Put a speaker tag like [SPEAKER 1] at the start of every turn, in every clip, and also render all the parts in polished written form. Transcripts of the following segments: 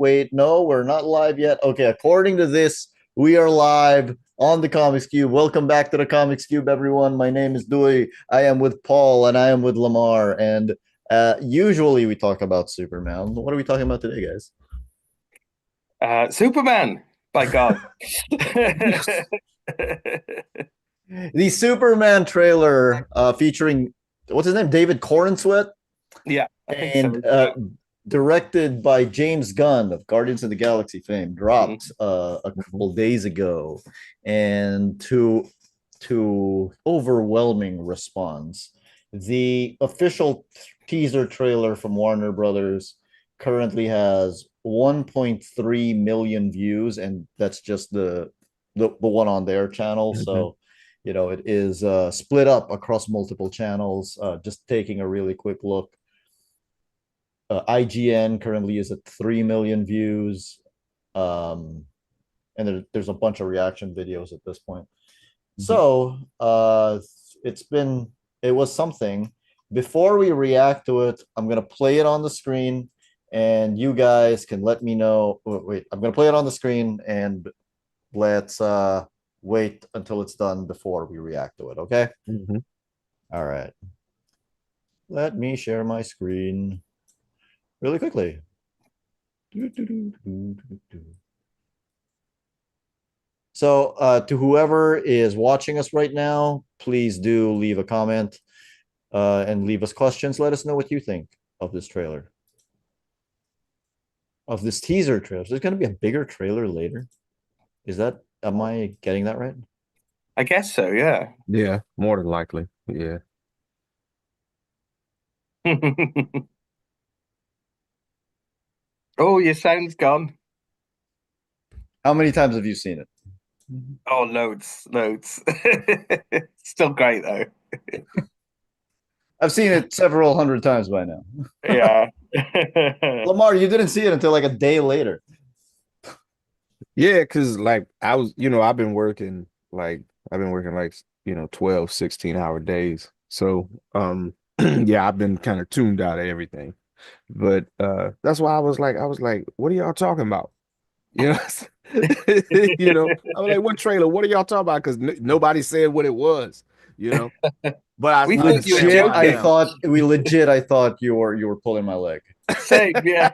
[SPEAKER 1] Wait, no, we're not live yet. Okay, according to this, we are live on the Comics Cube. Welcome back to the Comics Cube, everyone. My name is Duy. I am with Paul and I am with Lamar. And usually we talk about Superman. What are we talking about today, guys?
[SPEAKER 2] Superman, by God.
[SPEAKER 1] The Superman trailer featuring what's his name? David Cornsweet
[SPEAKER 2] Yeah, I think so.
[SPEAKER 1] and directed by James Gunn of Guardians of the Galaxy fame,
[SPEAKER 2] Mhm.
[SPEAKER 1] dropped a couple days ago, and to overwhelming response. The official teaser trailer from Warner Brothers currently has 1.3 million views, and that's just the one on their channel.
[SPEAKER 3] Mm-hmm.
[SPEAKER 1] So, it is split up across multiple channels. Just taking a really quick look. IGN currently is at 3 million views. And there's a bunch of reaction videos at this point.
[SPEAKER 3] Mm-hmm.
[SPEAKER 1] So it was something. Before we react to it, I'm gonna play it on the screen and you guys can let me know. Wait, I'm gonna play it on the screen and let's wait until it's done before we react to it, okay?
[SPEAKER 3] Mm-hmm.
[SPEAKER 1] All right. Let me share my screen really quickly. So, to whoever is watching us right now, please do leave a comment and leave us questions. Let us know what you think of this trailer, of this teaser trailer. There's going to be a bigger trailer later. Am I getting that right?
[SPEAKER 2] I guess so, yeah.
[SPEAKER 3] Yeah, more than likely. Yeah.
[SPEAKER 2] Oh, your sound's gone.
[SPEAKER 1] How many times have you seen it?
[SPEAKER 2] Oh, loads, loads. Still great though.
[SPEAKER 1] I've seen it several hundred times by now.
[SPEAKER 2] Yeah.
[SPEAKER 1] Lamar, you didn't see it until like a day later.
[SPEAKER 3] Yeah, because like I've been working like 12, 16-hour days. So yeah, I've been kind of tuned out of everything. But that's why I was like, what are y'all talking about? You know, I was like, what trailer? What are y'all talking about? Because nobody said what it was, you know. But I
[SPEAKER 2] We thought you were
[SPEAKER 3] understand
[SPEAKER 1] Legit,
[SPEAKER 3] why
[SPEAKER 1] I
[SPEAKER 2] joking.
[SPEAKER 3] now.
[SPEAKER 1] thought I thought you were pulling my leg.
[SPEAKER 2] Same, yeah.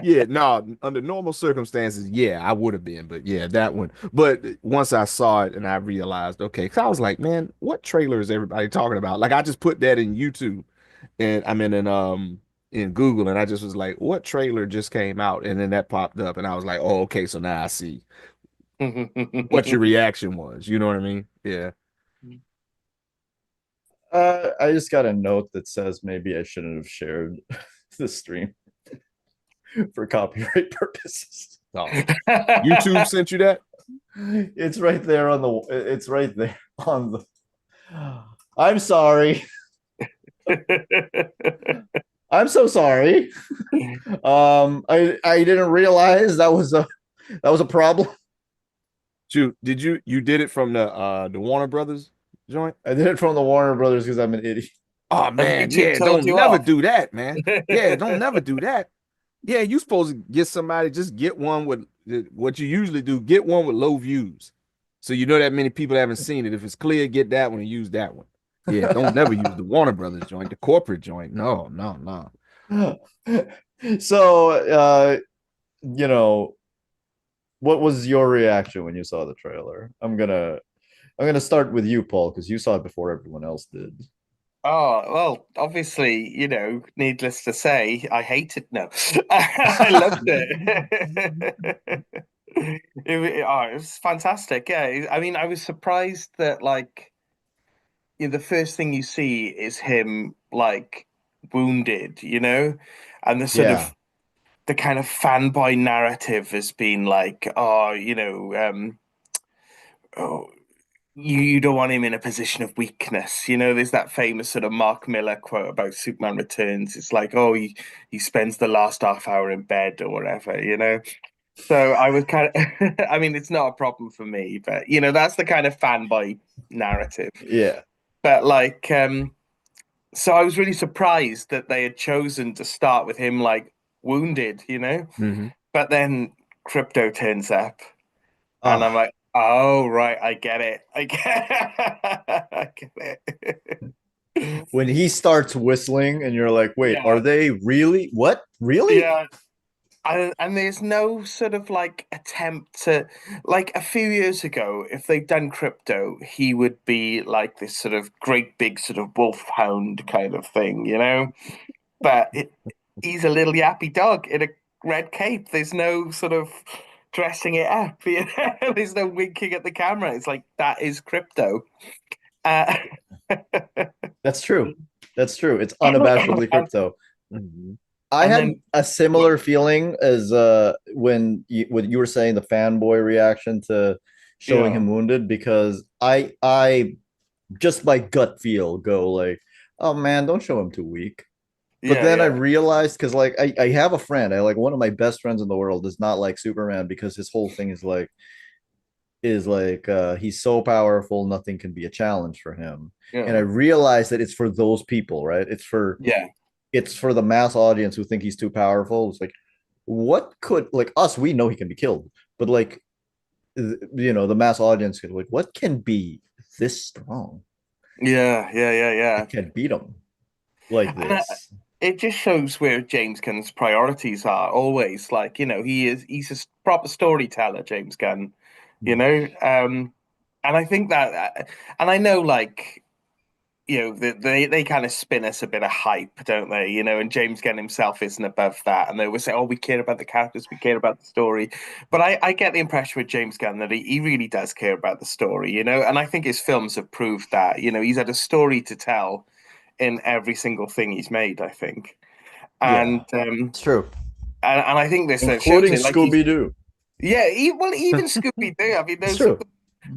[SPEAKER 3] Yeah, no, under normal circumstances, yeah, I would have been, but yeah, that one. But once I saw it and I realized, okay, because I was like, man, what trailer is everybody talking about? Like, I just put that in YouTube, and I mean, in Google, and I just was like, what trailer just came out? And then that popped up, and I was like, oh, okay, so now I see what your reaction was. You know what I mean? Yeah.
[SPEAKER 1] I just got a note that says maybe I shouldn't have shared the stream for copyright purposes.
[SPEAKER 3] Oh, YouTube sent you that?
[SPEAKER 1] It's right there on the. It's right there on the. I'm sorry. I'm so sorry. I didn't realize that was a problem.
[SPEAKER 3] Shoot, you did it from the Warner Brothers joint?
[SPEAKER 1] I did it from the Warner Brothers because I'm an idiot.
[SPEAKER 3] Oh
[SPEAKER 2] Has
[SPEAKER 3] man,
[SPEAKER 2] YouTube
[SPEAKER 3] yeah,
[SPEAKER 2] told
[SPEAKER 3] don't
[SPEAKER 2] you
[SPEAKER 3] never
[SPEAKER 2] off?
[SPEAKER 3] do that, man. Yeah, don't never do that. Yeah, you supposed to get somebody, just get one with what you usually do, get one with low views. So you know that many people haven't seen it. If it's clear, get that one and use that one. Yeah, don't never use the Warner Brothers joint, the corporate joint. No, no, no.
[SPEAKER 1] So, you know, what was your reaction when you saw the trailer? I'm gonna start with you, Paul, because you saw it before everyone else did.
[SPEAKER 2] Oh, well, obviously, needless to say, I hated no. I loved it. It was fantastic. Yeah. I mean, I was surprised that like the first thing you see is him like wounded, and the sort
[SPEAKER 1] Yeah,
[SPEAKER 2] of the kind of fanboy narrative has been like, oh, oh, you don't want him in a position of weakness. There's that famous sort of Mark Miller quote about Superman Returns. It's like, oh, he spends the last half hour in bed or whatever. So I was kind of, I mean, it's not a problem for me, but that's the kind of fanboy narrative.
[SPEAKER 1] yeah.
[SPEAKER 2] But so I was really surprised that they had chosen to start with him like wounded, you know.
[SPEAKER 3] Hmm.
[SPEAKER 2] But then Crypto turns up, and I'm
[SPEAKER 1] Ah,
[SPEAKER 2] like, oh right, I get it. I get I get it.
[SPEAKER 1] when he starts whistling and you're like, wait, are
[SPEAKER 2] Yeah,
[SPEAKER 1] they really? What? Really?
[SPEAKER 2] yeah. And there's no sort of like attempt to, like a few years ago, if they'd done Crypto, he would be like this sort of great big sort of wolfhound kind of thing, you know? But he's a little yappy dog in a red cape. There's no sort of dressing it up, you know? There's no winking at the camera. It's like that is Crypto. Uh,
[SPEAKER 1] That's true. That's true. It's unabashedly
[SPEAKER 2] and,
[SPEAKER 1] crypto.
[SPEAKER 3] Hmm.
[SPEAKER 1] I
[SPEAKER 2] and
[SPEAKER 1] had
[SPEAKER 2] then
[SPEAKER 1] a similar feeling as when you were saying the fanboy reaction to showing
[SPEAKER 2] yeah,
[SPEAKER 1] him wounded because I just by gut feel go like, oh man, don't show him too weak. But
[SPEAKER 2] yeah,
[SPEAKER 1] then I
[SPEAKER 2] yeah,
[SPEAKER 1] realized because like I have a friend, I like one of my best friends in the world does not like Superman because his whole thing is like he's so powerful, nothing can be a challenge for him. And I
[SPEAKER 2] yeah,
[SPEAKER 1] realized that it's for those people, right?
[SPEAKER 2] yeah,
[SPEAKER 1] It's for the mass audience who think he's too powerful. It's like, what could like us? We know he can be killed, but like the mass audience could like, what can be this strong?
[SPEAKER 2] yeah, yeah, yeah,
[SPEAKER 1] I
[SPEAKER 2] yeah.
[SPEAKER 1] can beat him like
[SPEAKER 2] And
[SPEAKER 1] this.
[SPEAKER 2] it just shows where James Gunn's priorities are always. Like, you know, he's a proper storyteller, James Gunn, you know. And I think that, and I know, like, you know, they kind of spin us a bit of hype, don't they? You know, and James Gunn himself isn't above that. And they always say, oh, we care about the characters, we care about the story. But I get the impression with James Gunn that he really does care about the story, you know, and I think his films have proved that. You know, he's had a story to tell in every single thing he's made, I think.
[SPEAKER 1] Yeah,
[SPEAKER 2] And
[SPEAKER 1] it's true,
[SPEAKER 2] and I think this shows
[SPEAKER 1] including
[SPEAKER 2] it. Like he's
[SPEAKER 1] Scooby Doo.
[SPEAKER 2] yeah, well, even Scooby Doo. I mean,
[SPEAKER 1] It's
[SPEAKER 2] those are
[SPEAKER 1] true.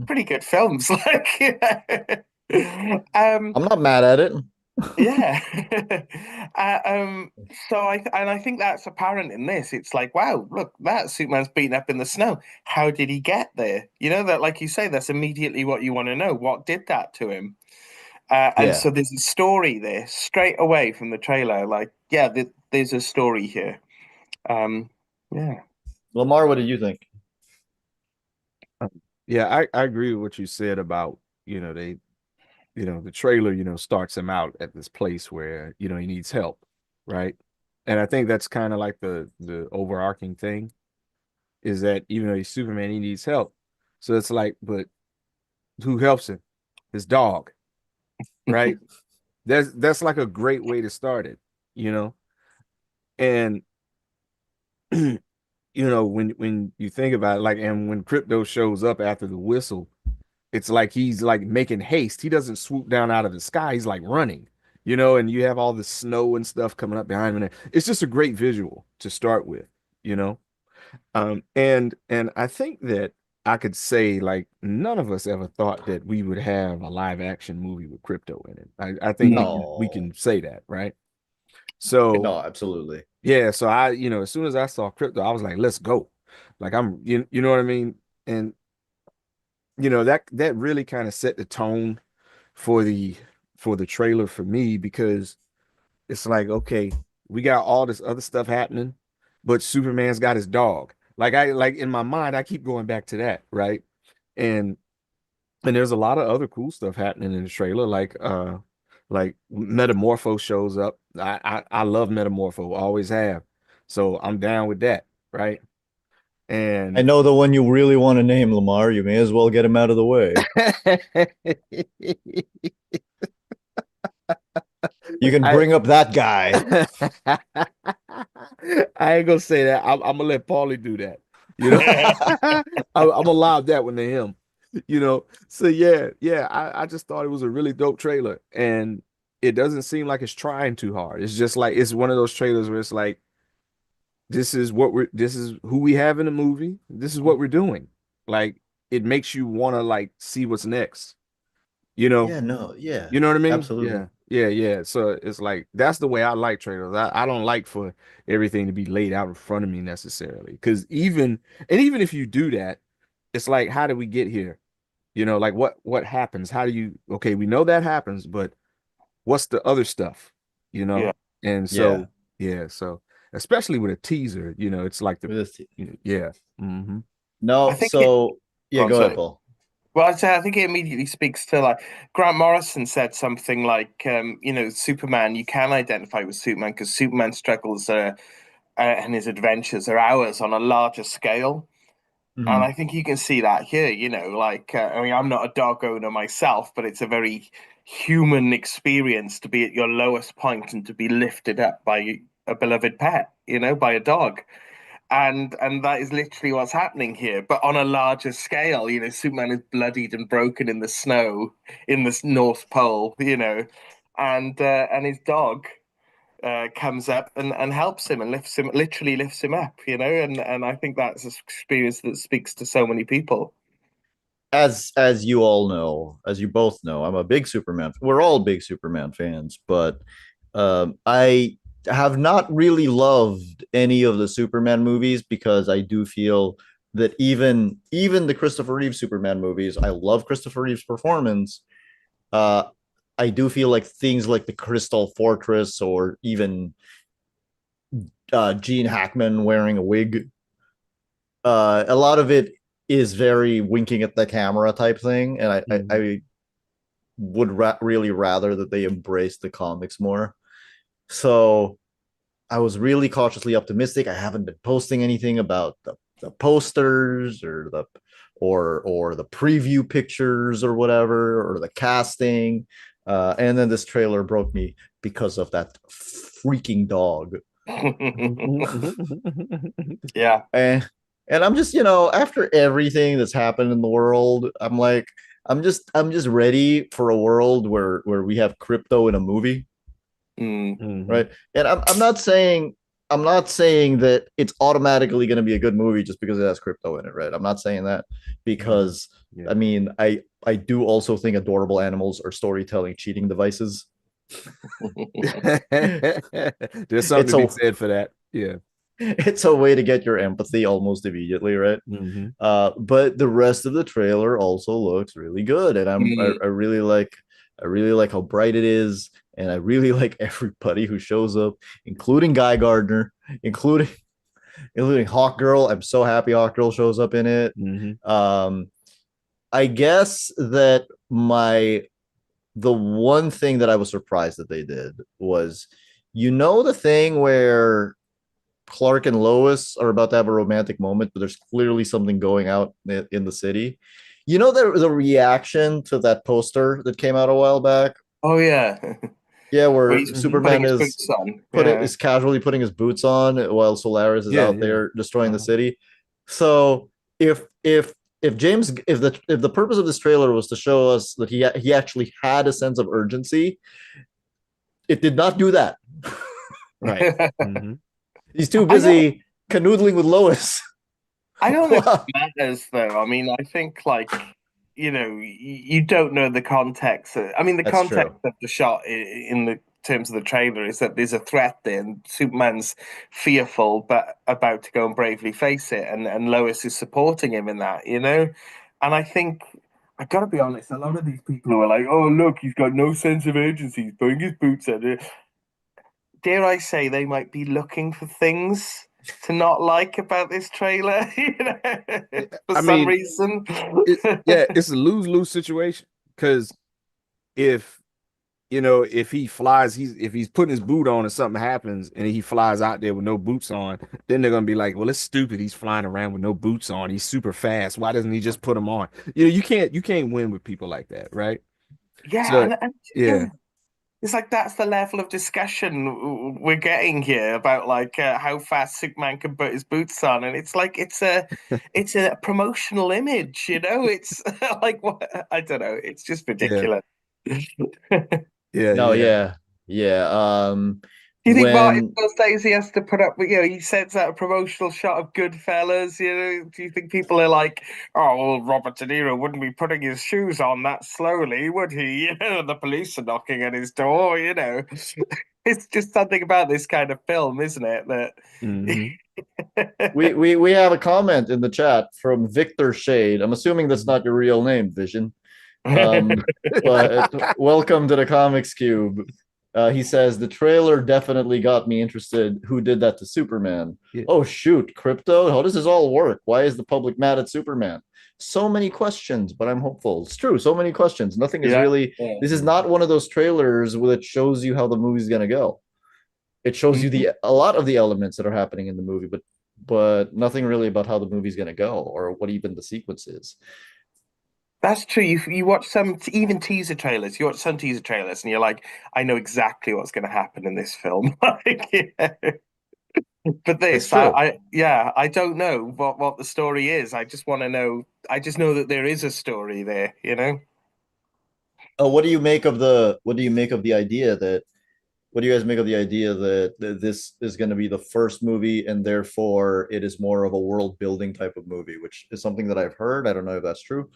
[SPEAKER 2] pretty good films. Like,
[SPEAKER 1] I'm not mad at it.
[SPEAKER 2] yeah. uh, um, I think that's apparent in this. It's like, wow, look, that Superman's beaten up in the snow. How did he get there? You know that, like you say, that's immediately what you want to know. What did that to him? And
[SPEAKER 1] Yeah,
[SPEAKER 2] so there's a story there straight away from the trailer. Like, yeah, there's a story here. Um, yeah,
[SPEAKER 1] Lamar, what do you think?
[SPEAKER 3] Yeah, I agree with what you said about, they, the trailer, starts him out at this place where, he needs help, right? And I think that's kind of like the overarching thing is that even though he's Superman, he needs help. So it's like, but who helps him? His dog, right? That's like a great way to start it, you know? And when you think about it, like, and when Crypto shows up after the whistle, it's like he's like making haste. He doesn't swoop down out of the sky. He's like running, and you have all the snow and stuff coming up behind him. And it's just a great visual to start with, you know. And I think that I could say like none of us ever thought that we would have a live action movie with Crypto in it. I think we can
[SPEAKER 1] No,
[SPEAKER 3] say that, right? So
[SPEAKER 1] no, absolutely.
[SPEAKER 3] yeah, so as soon as I saw Crypto, I was like, let's go. Like you know what I mean? And that really kind of set the tone for the trailer for me because it's like, okay, we got all this other stuff happening, but Superman's got his dog. Like in my mind, I keep going back to that, right? And and there's a lot of other cool stuff happening in the trailer, like Metamorpho shows up. I love Metamorpho, always have. So I'm down with that, right?
[SPEAKER 1] I
[SPEAKER 3] And
[SPEAKER 1] know the one you really want to name, Lamar. You may as well get him out of the way. You can
[SPEAKER 3] I
[SPEAKER 1] bring up that guy.
[SPEAKER 3] I ain't gonna say that. I'm gonna let Paulie do that. You know, I'm gonna lob that one to him. So yeah, yeah. I just thought it was a really dope trailer, and it doesn't seem like it's trying too hard. It's just like it's one of those trailers where it's like, this is who we have in the movie. This is what we're doing. Like it makes you want to like see what's next. You know,
[SPEAKER 1] Yeah, no, yeah,
[SPEAKER 3] you know what I mean?
[SPEAKER 1] absolutely.
[SPEAKER 3] Yeah, yeah, yeah. So it's like that's the way I like trailers. I don't like for everything to be laid out in front of me necessarily. Because even if you do that, it's like, how did we get here? Like what happens? How do you okay, we know that happens, but what's the other stuff? You
[SPEAKER 2] yeah.
[SPEAKER 3] know? And
[SPEAKER 1] Yeah.
[SPEAKER 3] so yeah, so especially with a teaser. You know, it's like the
[SPEAKER 1] This-
[SPEAKER 3] yeah. Hmm.
[SPEAKER 2] I
[SPEAKER 1] No,
[SPEAKER 2] think it.
[SPEAKER 1] so
[SPEAKER 2] Go
[SPEAKER 1] yeah,
[SPEAKER 2] on,
[SPEAKER 1] go ahead,
[SPEAKER 2] sorry.
[SPEAKER 1] Paul.
[SPEAKER 2] Well, I'd say I think it immediately speaks to like Grant Morrison said something like, Superman. You can identify with Superman because Superman struggles and his adventures are ours on a larger scale. And
[SPEAKER 1] Mhm.
[SPEAKER 2] I think you can see that here, I mean, I'm not a dog owner myself, but it's a very human experience to be at your lowest point and to be lifted up by a beloved pet, by a dog. And that is literally what's happening here, but on a larger scale. Superman is bloodied and broken in the snow in the North Pole, and his dog comes up and helps him and literally lifts him up, and I think that's an experience that speaks to so many people.
[SPEAKER 1] As you all know, as you both know, I'm a big Superman. We're all big Superman fans, but I have not really loved any of the Superman movies because I do feel that even the Christopher Reeve Superman movies, I love Christopher Reeve's performance. Uh, I do feel like things like the Crystal Fortress or even Gene Hackman wearing a wig, a lot of it is very winking at the camera type thing, and I would really rather that they embrace the comics more. So I was really cautiously optimistic. I haven't been posting anything about the posters or the preview pictures or whatever or the casting. And then this trailer broke me because of that freaking dog.
[SPEAKER 2] Yeah.
[SPEAKER 1] And I'm just, after everything that's happened in the world, I'm like, I'm just ready for a world where we have crypto in a movie,
[SPEAKER 2] Mm.
[SPEAKER 1] right? And I'm not saying that it's automatically going to be a good movie just because it has crypto in it, right? I'm not saying that because
[SPEAKER 3] Yeah.
[SPEAKER 1] I mean, I do also think adorable animals are storytelling cheating devices.
[SPEAKER 3] There's something
[SPEAKER 1] It's
[SPEAKER 3] to be
[SPEAKER 1] a
[SPEAKER 3] said for that. Yeah.
[SPEAKER 1] it's a way to get your empathy almost immediately, right?
[SPEAKER 3] Hmm.
[SPEAKER 1] But the rest of the trailer also looks really good, and I
[SPEAKER 2] Mm.
[SPEAKER 1] really like how bright it is, and I really like everybody who shows up, including Guy Gardner, including including Hawk Girl. I'm so happy Hawk Girl shows up in it.
[SPEAKER 3] Hmm.
[SPEAKER 1] Um, I guess that the one thing that I was surprised that they did was, the thing where Clark and Lois are about to have a romantic moment, but there's clearly something going out in the city. The reaction to that poster that came out a while back?
[SPEAKER 2] Oh yeah.
[SPEAKER 1] Yeah,
[SPEAKER 2] But
[SPEAKER 1] where
[SPEAKER 2] he's putting
[SPEAKER 1] Superman
[SPEAKER 2] his
[SPEAKER 1] is
[SPEAKER 2] boots on. Yeah.
[SPEAKER 1] casually putting his boots on while Solaris is
[SPEAKER 3] Yeah,
[SPEAKER 1] out
[SPEAKER 3] yeah.
[SPEAKER 1] there destroying the
[SPEAKER 3] Uh-huh.
[SPEAKER 1] city. So if the purpose of this trailer was to show us that he actually had a sense of urgency, it did not do that.
[SPEAKER 3] Right. Hmm.
[SPEAKER 1] He's too
[SPEAKER 2] I don't
[SPEAKER 1] busy canoodling with Lois.
[SPEAKER 2] I don't know if
[SPEAKER 1] Wow.
[SPEAKER 2] it matters though. I mean, I think like you don't know the context. I mean, the
[SPEAKER 1] That's
[SPEAKER 2] context
[SPEAKER 1] true.
[SPEAKER 2] of the shot in the terms of the trailer is that there's a threat there, and Superman's fearful but about to go and bravely face it, and Lois is supporting him in that. And I think I gotta be honest, a lot of these people who are like, "Oh, look, he's got no sense of urgency. He's putting his boots on." Dare I say they might be looking for things to not like about this trailer, for
[SPEAKER 3] I
[SPEAKER 2] some
[SPEAKER 3] mean,
[SPEAKER 2] reason.
[SPEAKER 3] yeah, it's a lose-lose situation because if if he flies, if he's putting his boot on and something happens and he flies out there with no boots on, then they're gonna be like, well, it's stupid. He's flying around with no boots on. He's super fast. Why doesn't he just put them on? You can't win with people like that, right?
[SPEAKER 2] Yeah,
[SPEAKER 3] So
[SPEAKER 2] and
[SPEAKER 3] yeah,
[SPEAKER 2] again, it's like that's the level of discussion we're getting here about like how fast Superman can put his boots on, and it's like it's a promotional image. It's like what I don't know. It's just
[SPEAKER 3] yeah,
[SPEAKER 2] ridiculous.
[SPEAKER 3] yeah,
[SPEAKER 1] No,
[SPEAKER 3] yeah.
[SPEAKER 1] yeah, yeah.
[SPEAKER 2] Do you think Martin
[SPEAKER 1] When
[SPEAKER 2] Scorsese has to put up with, he sends out a promotional shot of Goodfellas, do you think people are like, oh, well, Robert De Niro wouldn't be putting his shoes on that slowly, would he? The police are knocking at his door. It's just something about this kind of film, isn't it?
[SPEAKER 3] Hmm.
[SPEAKER 1] we have a comment in the chat from Victor Shade. I'm assuming that's not your real name, Vision. But welcome to the Comics Cube. He says the trailer definitely got me interested. Who did that to Superman?
[SPEAKER 3] Yeah.
[SPEAKER 1] Oh shoot, crypto. How does this all work? Why is the public mad at Superman? So many questions, but I'm hopeful. It's true. So many questions. Nothing is
[SPEAKER 2] Yeah.
[SPEAKER 1] really. This is not one of those trailers that shows you how the movie's gonna go. It shows you
[SPEAKER 2] Mhm.
[SPEAKER 1] the a lot of the elements that are happening in the movie, but nothing really about how the movie's gonna go or what even the sequence is.
[SPEAKER 2] That's true. You watch some even teaser trailers. You watch some teaser trailers, and you're like, I know exactly what's going to happen in this film. Like, yeah. But
[SPEAKER 1] It's
[SPEAKER 2] this,
[SPEAKER 1] true.
[SPEAKER 2] yeah, I don't know what the story is. I just want to know. I just know that there is a story there. You know.
[SPEAKER 1] What do you make of the what do you make of the idea that what do you guys make of the idea that this is going to be the first movie and therefore it is more of a world building type of movie, which is something that I've heard. I don't know if that's true,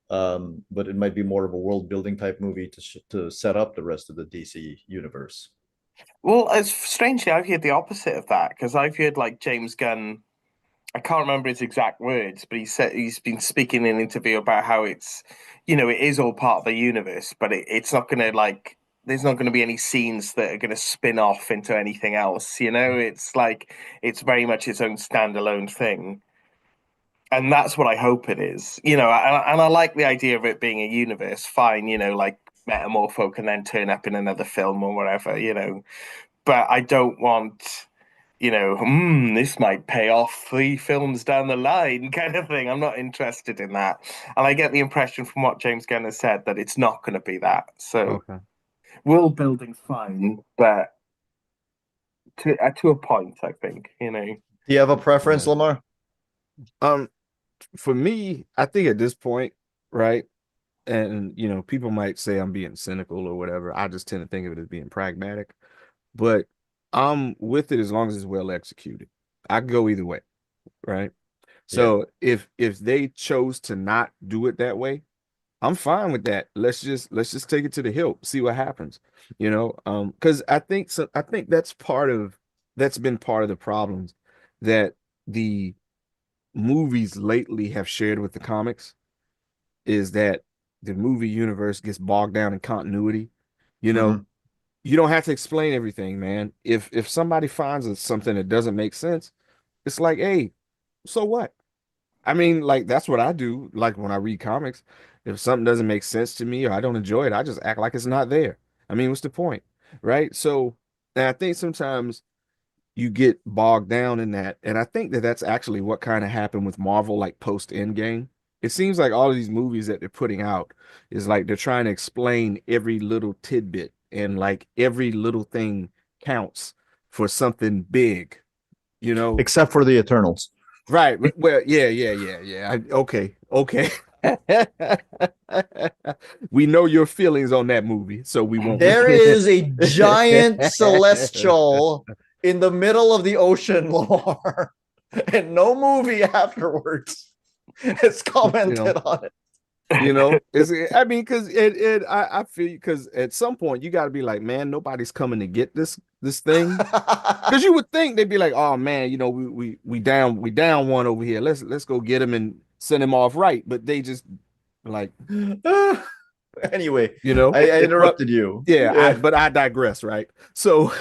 [SPEAKER 1] but it might be more of a world building type movie to set up the rest of the DC universe.
[SPEAKER 2] Well, it's strangely I've heard the opposite of that because I've heard like James Gunn. I can't remember his exact words, but he said he's been speaking in an interview about how it's, it is all part of the universe, but it's not going to like, there's not going to be any scenes that are going to spin off into anything else. It's like, it's very much its own standalone thing. And that's what I hope it is, and I like the idea of it being a universe, fine, like Metamorpho can then turn up in another film or whatever, but I don't want this might pay off 3 films down the line kind of thing. I'm not interested in that. And I get the impression from what James Gunn has said that it's not going to be that. So
[SPEAKER 3] Okay.
[SPEAKER 2] world building's fine, but to a point, I think.
[SPEAKER 1] Do you have a preference,
[SPEAKER 3] Yeah.
[SPEAKER 1] Lamar?
[SPEAKER 3] Um, for me, I think at this point, right? And people might say I'm being cynical or whatever. I just tend to think of it as being pragmatic, but I'm with it as long as it's well executed. I can go either way, right?
[SPEAKER 1] Yeah.
[SPEAKER 3] So if they chose to not do it that way, I'm fine with that. Let's just take it to the hilt, see what happens. Because I think that's been part of the problems that the movies lately have shared with the comics is that the movie universe gets bogged down in continuity. You know,
[SPEAKER 1] Mm-hmm.
[SPEAKER 3] you don't have to explain everything, man. If somebody finds something that doesn't make sense, it's like, hey, so what? I mean, like that's what I do. Like when I read comics, if something doesn't make sense to me or I don't enjoy it, I just act like it's not there. I mean, what's the point? Right? So, and I think sometimes you get bogged down in that. And I think that that's actually what kind of happened with Marvel, like post Endgame. It seems like all of these movies that they're putting out is like they're trying to explain every little tidbit and like every little thing counts for something big, you know?
[SPEAKER 1] Except for the Eternals.
[SPEAKER 3] Right. Well, yeah. Okay. Okay. We know your feelings on that movie, so we won't.
[SPEAKER 1] There is a giant celestial in the middle of the ocean, Lamar, and no movie afterwards has
[SPEAKER 3] you know,
[SPEAKER 1] commented on it.
[SPEAKER 3] I mean, because I feel because at some point you got to be like, man, nobody's coming to get this thing. Because you would think they'd be like, oh man, we down one over here. Let's go get him and send him off right. But they just like,
[SPEAKER 1] Anyway,
[SPEAKER 3] you know,
[SPEAKER 1] I
[SPEAKER 3] but
[SPEAKER 1] interrupted you.
[SPEAKER 3] yeah,
[SPEAKER 1] Yeah.
[SPEAKER 3] but I digress, right? So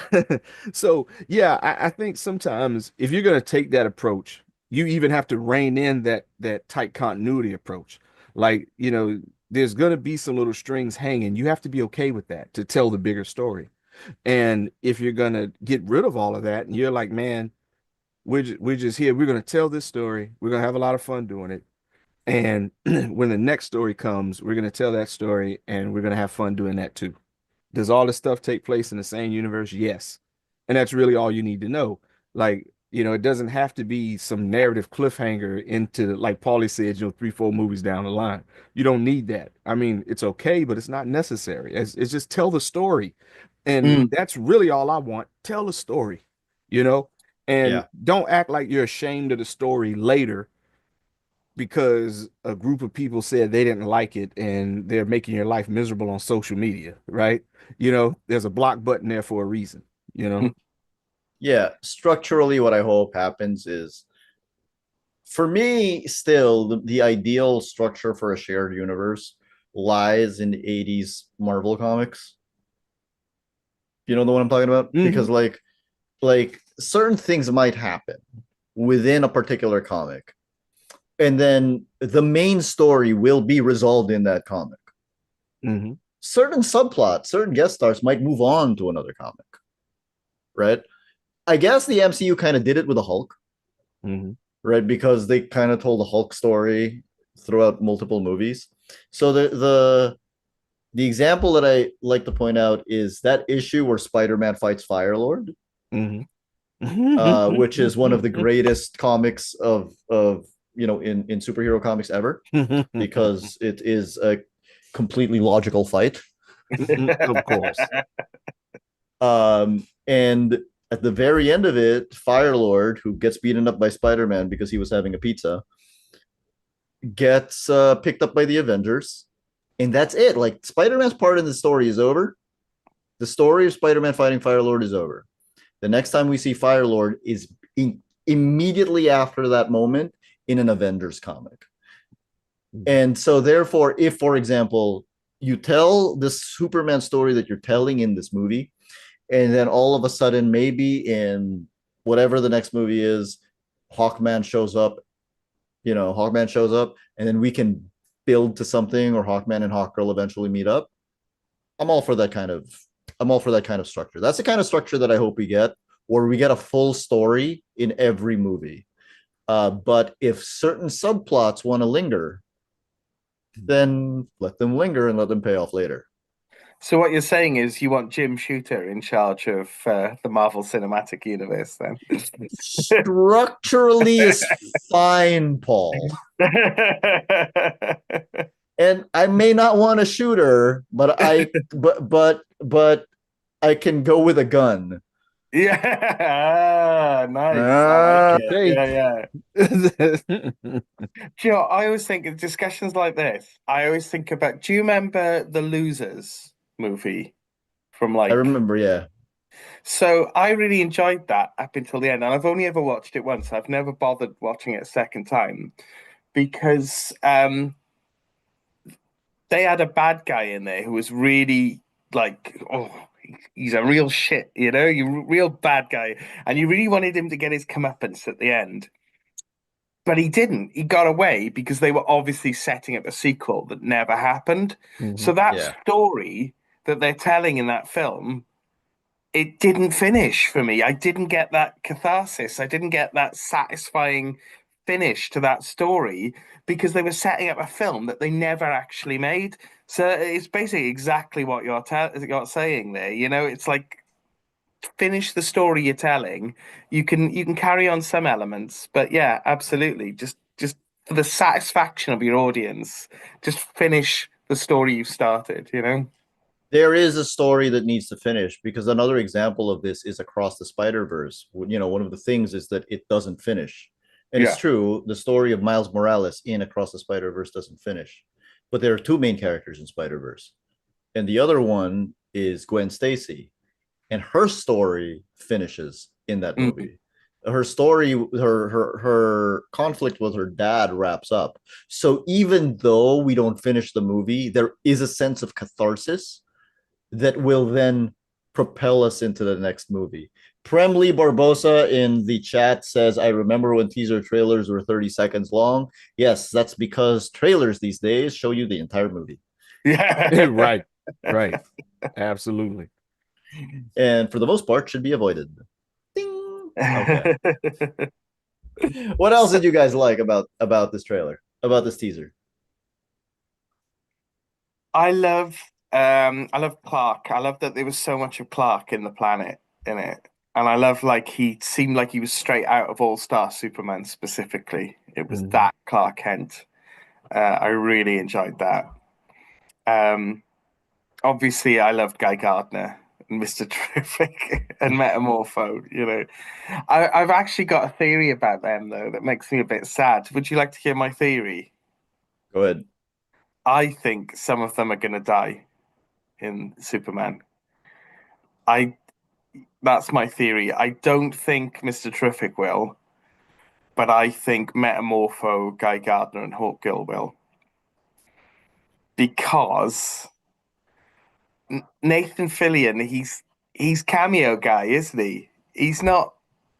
[SPEAKER 3] so yeah, I think sometimes if you're gonna take that approach, you even have to rein in that tight continuity approach. Like, there's gonna be some little strings hanging. You have to be okay with that to tell the bigger story. And if you're gonna get rid of all of that, and you're like, man, we're just here, we're gonna tell this story, we're gonna have a lot of fun doing it. And when the next story comes, we're gonna tell that story and we're gonna have fun doing that too. Does all this stuff take place in the same universe? Yes. And that's really all you need to know. Like, it doesn't have to be some narrative cliffhanger into, like Paulie said, 3, 4 movies down the line. You don't need that. I mean, it's okay, but it's not necessary. It's just tell the story. And
[SPEAKER 2] Mm.
[SPEAKER 3] that's really all I want. Tell the story, you know, and
[SPEAKER 1] Yeah.
[SPEAKER 3] don't act like you're ashamed of the story later because a group of people said they didn't like it and they're making your life miserable on social media, right? There's a block button there for a reason, you know?
[SPEAKER 1] Yeah. Structurally, what I hope happens is for me, still, the ideal structure for a shared universe lies in the 80s Marvel comics You know the one I'm talking about?
[SPEAKER 3] Mhm.
[SPEAKER 1] Because like certain things might happen within a particular comic, and then the main story will be resolved in that comic.
[SPEAKER 3] Mhm.
[SPEAKER 1] Certain subplots, certain guest stars might move on to another comic, right? I guess the MCU kind of did it with the Hulk,
[SPEAKER 3] Mhm.
[SPEAKER 1] right? Because they kind of told the Hulk story throughout multiple movies. So the example that I like to point out is that issue where Spider-Man fights Firelord,
[SPEAKER 3] Mhm.
[SPEAKER 1] which is one of the greatest comics of in superhero comics ever, because it is a completely logical fight.
[SPEAKER 3] Of course.
[SPEAKER 1] And at the very end of it, Firelord, who gets beaten up by Spider-Man because he was having a pizza, gets picked up by the Avengers, and that's it. Like Spider-Man's part in the story is over. The story of Spider-Man fighting Firelord is over. The next time we see Firelord is immediately after that moment in an Avengers comic. And so, therefore, if, for example, you tell the Superman story that you're telling in this movie, and then all of a sudden, maybe in whatever the next movie is, Hawkman shows up, Hawkman shows up, and then we can build to something, or Hawkman and Hawkgirl eventually meet up. I'm all for that kind of I'm all for that kind of structure. That's the kind of structure that I hope we get, where we get a full story in every movie. But if certain subplots want to linger, then let them linger and let them pay off later.
[SPEAKER 2] So what you're saying is you want Jim Shooter in charge of the Marvel Cinematic Universe, then?
[SPEAKER 1] Structurally is fine, Paul. And I may not want a shooter, but I can go with a gun.
[SPEAKER 2] Yeah, nice. I like
[SPEAKER 1] Ah,
[SPEAKER 2] it.
[SPEAKER 3] Okay.
[SPEAKER 2] Yeah, yeah. Do you know, I always think of discussions like this. I always think about. Do you remember the Losers movie from
[SPEAKER 1] I
[SPEAKER 2] like?
[SPEAKER 1] remember, yeah.
[SPEAKER 2] So I really enjoyed that up until the end, and I've only ever watched it once. I've never bothered watching it a second time because they had a bad guy in there who was really like, oh, he's a real shit, you real bad guy, and you really wanted him to get his comeuppance at the end. But he didn't. He got away because they were obviously setting up a sequel that never happened. So
[SPEAKER 3] Mhm.
[SPEAKER 2] that
[SPEAKER 1] Yeah.
[SPEAKER 2] story that they're telling in that film, it didn't finish for me. I didn't get that catharsis. I didn't get that satisfying finish to that story because they were setting up a film that they never actually made. So it's basically exactly what you're saying there. It's like finish the story you're telling. You can carry on some elements, but yeah, absolutely. Just for the satisfaction of your audience, just finish the story you've started.
[SPEAKER 1] There is a story that needs to finish, because another example of this is Across the Spider-Verse. One of the things is that it doesn't finish. And it's
[SPEAKER 2] Yeah.
[SPEAKER 1] true, the story of Miles Morales in Across the Spider-Verse doesn't finish. But there are two main characters in Spider-Verse. And the other one is Gwen Stacy, and her story finishes in that
[SPEAKER 2] Mhm.
[SPEAKER 1] movie. Her story, her conflict with her dad wraps up. So even though we don't finish the movie, there is a sense of catharsis that will then propel us into the next movie. Premley Barbosa in the chat says, I remember when teaser trailers were 30 seconds long. Yes, that's because trailers these days show you the entire movie.
[SPEAKER 2] Yeah.
[SPEAKER 3] Right. Right. Absolutely.
[SPEAKER 1] And for the most part, should be avoided. Ding. Okay. What else
[SPEAKER 2] So
[SPEAKER 1] did you guys like about this trailer? About this teaser?
[SPEAKER 2] I love Clark. I love that there was so much of Clark in the planet in it. And I love like he seemed like he was straight out of All Star Superman specifically. It was
[SPEAKER 3] Mhm.
[SPEAKER 2] that Clark Kent. I really enjoyed that. Um, Obviously I loved Guy Gardner and Mr. Terrific and Metamorpho. I've actually got a theory about them though that makes me a bit sad. Would you like to hear my theory?
[SPEAKER 1] Go ahead.
[SPEAKER 2] I think some of them are going to die in Superman. I That's my theory. I don't think Mr. Terrific will, but I think Metamorpho, Guy Gardner, and Hawkgirl will because Nathan Fillion, he's cameo guy, isn't he? He's not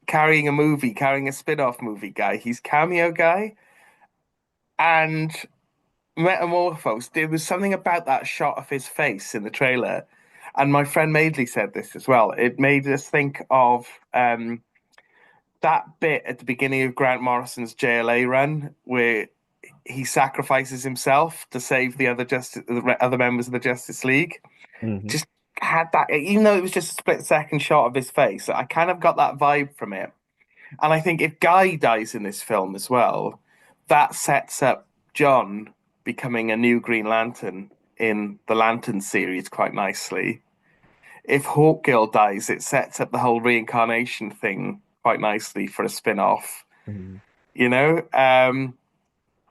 [SPEAKER 2] carrying a movie, carrying a spin-off movie guy. He's cameo guy. And Metamorphose, there was something about that shot of his face in the trailer. And my friend Madeley said this as well. It made us think of that bit at the beginning of Grant Morrison's JLA run where he sacrifices himself to save the other members of the Justice League.
[SPEAKER 3] Mhm.
[SPEAKER 2] Just had that, even though it was just a split second shot of his face, I kind of got that vibe from it. And I think if Guy dies in this film as well, that sets up John becoming a new Green Lantern in the Lantern series quite nicely. If Hawkgirl dies, it sets up the whole reincarnation thing quite nicely for a spin-off.
[SPEAKER 3] Mhm.
[SPEAKER 2] You know,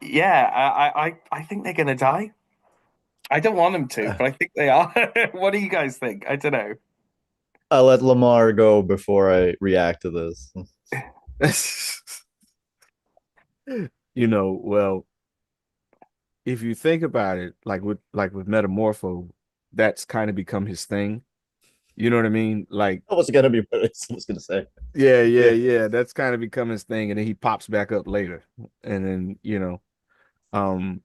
[SPEAKER 2] yeah, I think they're gonna die. I don't want them to, but I think they are. What do you guys think? I don't know.
[SPEAKER 1] I'll let Lamar go before I react to this.
[SPEAKER 3] Well, if you think about it, like with Metamorpho, that's kind of become his thing. You know what I mean? Like,
[SPEAKER 1] That was gonna be what I was gonna say.
[SPEAKER 3] yeah, yeah,
[SPEAKER 1] Yeah.
[SPEAKER 3] yeah. That's kind of become his thing, and then he pops back up later, and then um,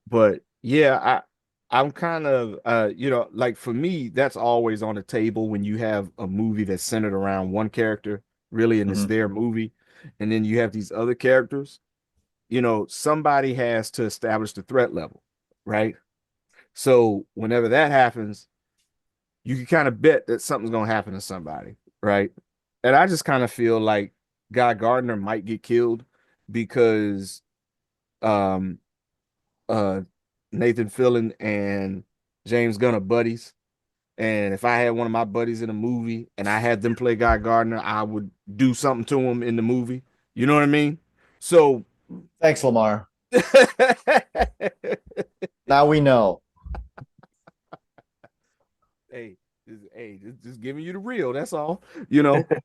[SPEAKER 3] but yeah, I'm kind of like for me, that's always on the table when you have a movie that's centered around one character, really, and it's
[SPEAKER 1] Mhm.
[SPEAKER 3] their movie, and then you have these other characters. Somebody has to establish the threat level, right? So whenever that happens, you can kind of bet that something's gonna happen to somebody, right? And I just kind of feel like Guy Gardner might get killed because um uh Nathan Fillion and James Gunn are buddies. And if I had one of my buddies in a movie and I had them play Guy Gardner, I would do something to him in the movie. You know what I mean? So
[SPEAKER 1] Thanks, Lamar. Now we know.
[SPEAKER 3] hey, just giving you the real. That's all.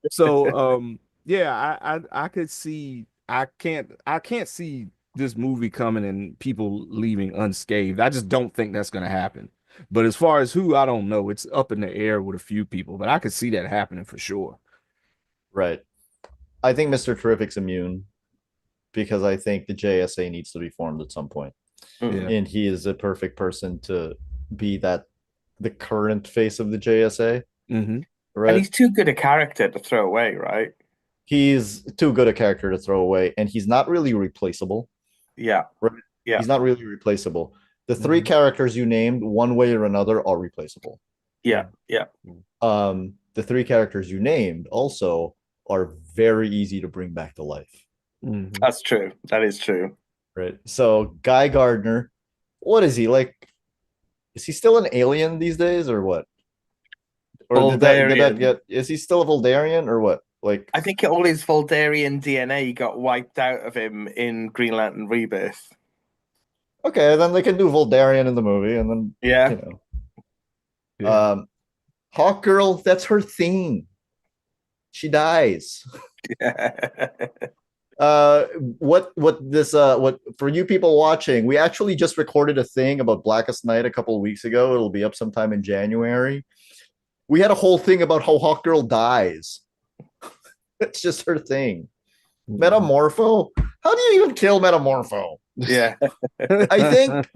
[SPEAKER 3] So yeah, I could see. I can't see this movie coming and people leaving unscathed. I just don't think that's gonna happen. But as far as who, I don't know. It's up in the air with a few people, but I could see that happening for sure.
[SPEAKER 1] Right. I think Mr. Terrific's immune because I think the JSA needs to be formed at some point.
[SPEAKER 2] Mm.
[SPEAKER 3] Yeah.
[SPEAKER 1] And he is a perfect person to be the current face of the JSA,
[SPEAKER 3] Hmm.
[SPEAKER 2] And
[SPEAKER 1] right?
[SPEAKER 2] he's too good a character to throw away, right?
[SPEAKER 1] He's too good a character to throw away, and he's not really replaceable.
[SPEAKER 2] Yeah,
[SPEAKER 1] Right?
[SPEAKER 2] yeah,
[SPEAKER 1] He's not really replaceable. The three
[SPEAKER 3] Hmm.
[SPEAKER 1] characters you named, one way or another, are replaceable.
[SPEAKER 2] yeah, yeah.
[SPEAKER 1] The three characters you named also are very easy to bring back to life.
[SPEAKER 3] Hmm.
[SPEAKER 2] That's true. That is true.
[SPEAKER 1] Right. So Guy Gardner, what is he like? Is he still an alien these days or what? Or did that
[SPEAKER 2] Voldarian.
[SPEAKER 1] get is he still a Voldarian or what? Like,
[SPEAKER 2] I think all his Voldarian DNA got wiped out of him in Green Lantern Rebirth.
[SPEAKER 1] okay, then they can do Voldarian in the movie, and then
[SPEAKER 2] Yeah.
[SPEAKER 1] you know.
[SPEAKER 3] Yeah.
[SPEAKER 1] Hawk Girl, that's her thing. She dies. uh what for you people watching, we actually just recorded a thing about Blackest Night a couple of weeks ago. It'll be up sometime in January. We had a whole thing about how Hawk Girl dies. It's just her thing.
[SPEAKER 3] Mhm.
[SPEAKER 1] Metamorpho, how do you even kill Metamorpho?
[SPEAKER 2] Yeah.
[SPEAKER 1] i think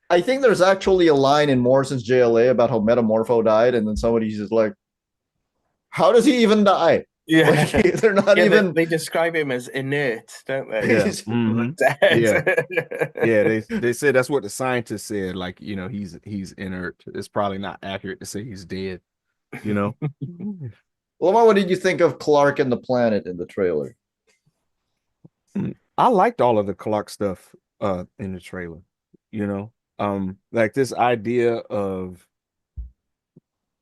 [SPEAKER 1] I think there's actually a line in Morrison's JLA about how Metamorpho died, and then somebody's just like, how does he even die? Like,
[SPEAKER 2] Yeah.
[SPEAKER 1] they're not
[SPEAKER 2] Yeah,
[SPEAKER 1] even.
[SPEAKER 2] they describe him as inert, don't they?
[SPEAKER 3] Yeah. Hmm. Yeah. Yeah,
[SPEAKER 2] Dead.
[SPEAKER 3] they said that's what the scientists said. Like, he's inert. It's probably not accurate to say he's dead, you know?
[SPEAKER 1] Lamar, what did you think of Clark and the planet in the trailer?
[SPEAKER 3] I liked all of the Clark stuff in the trailer, you know. Like this idea of,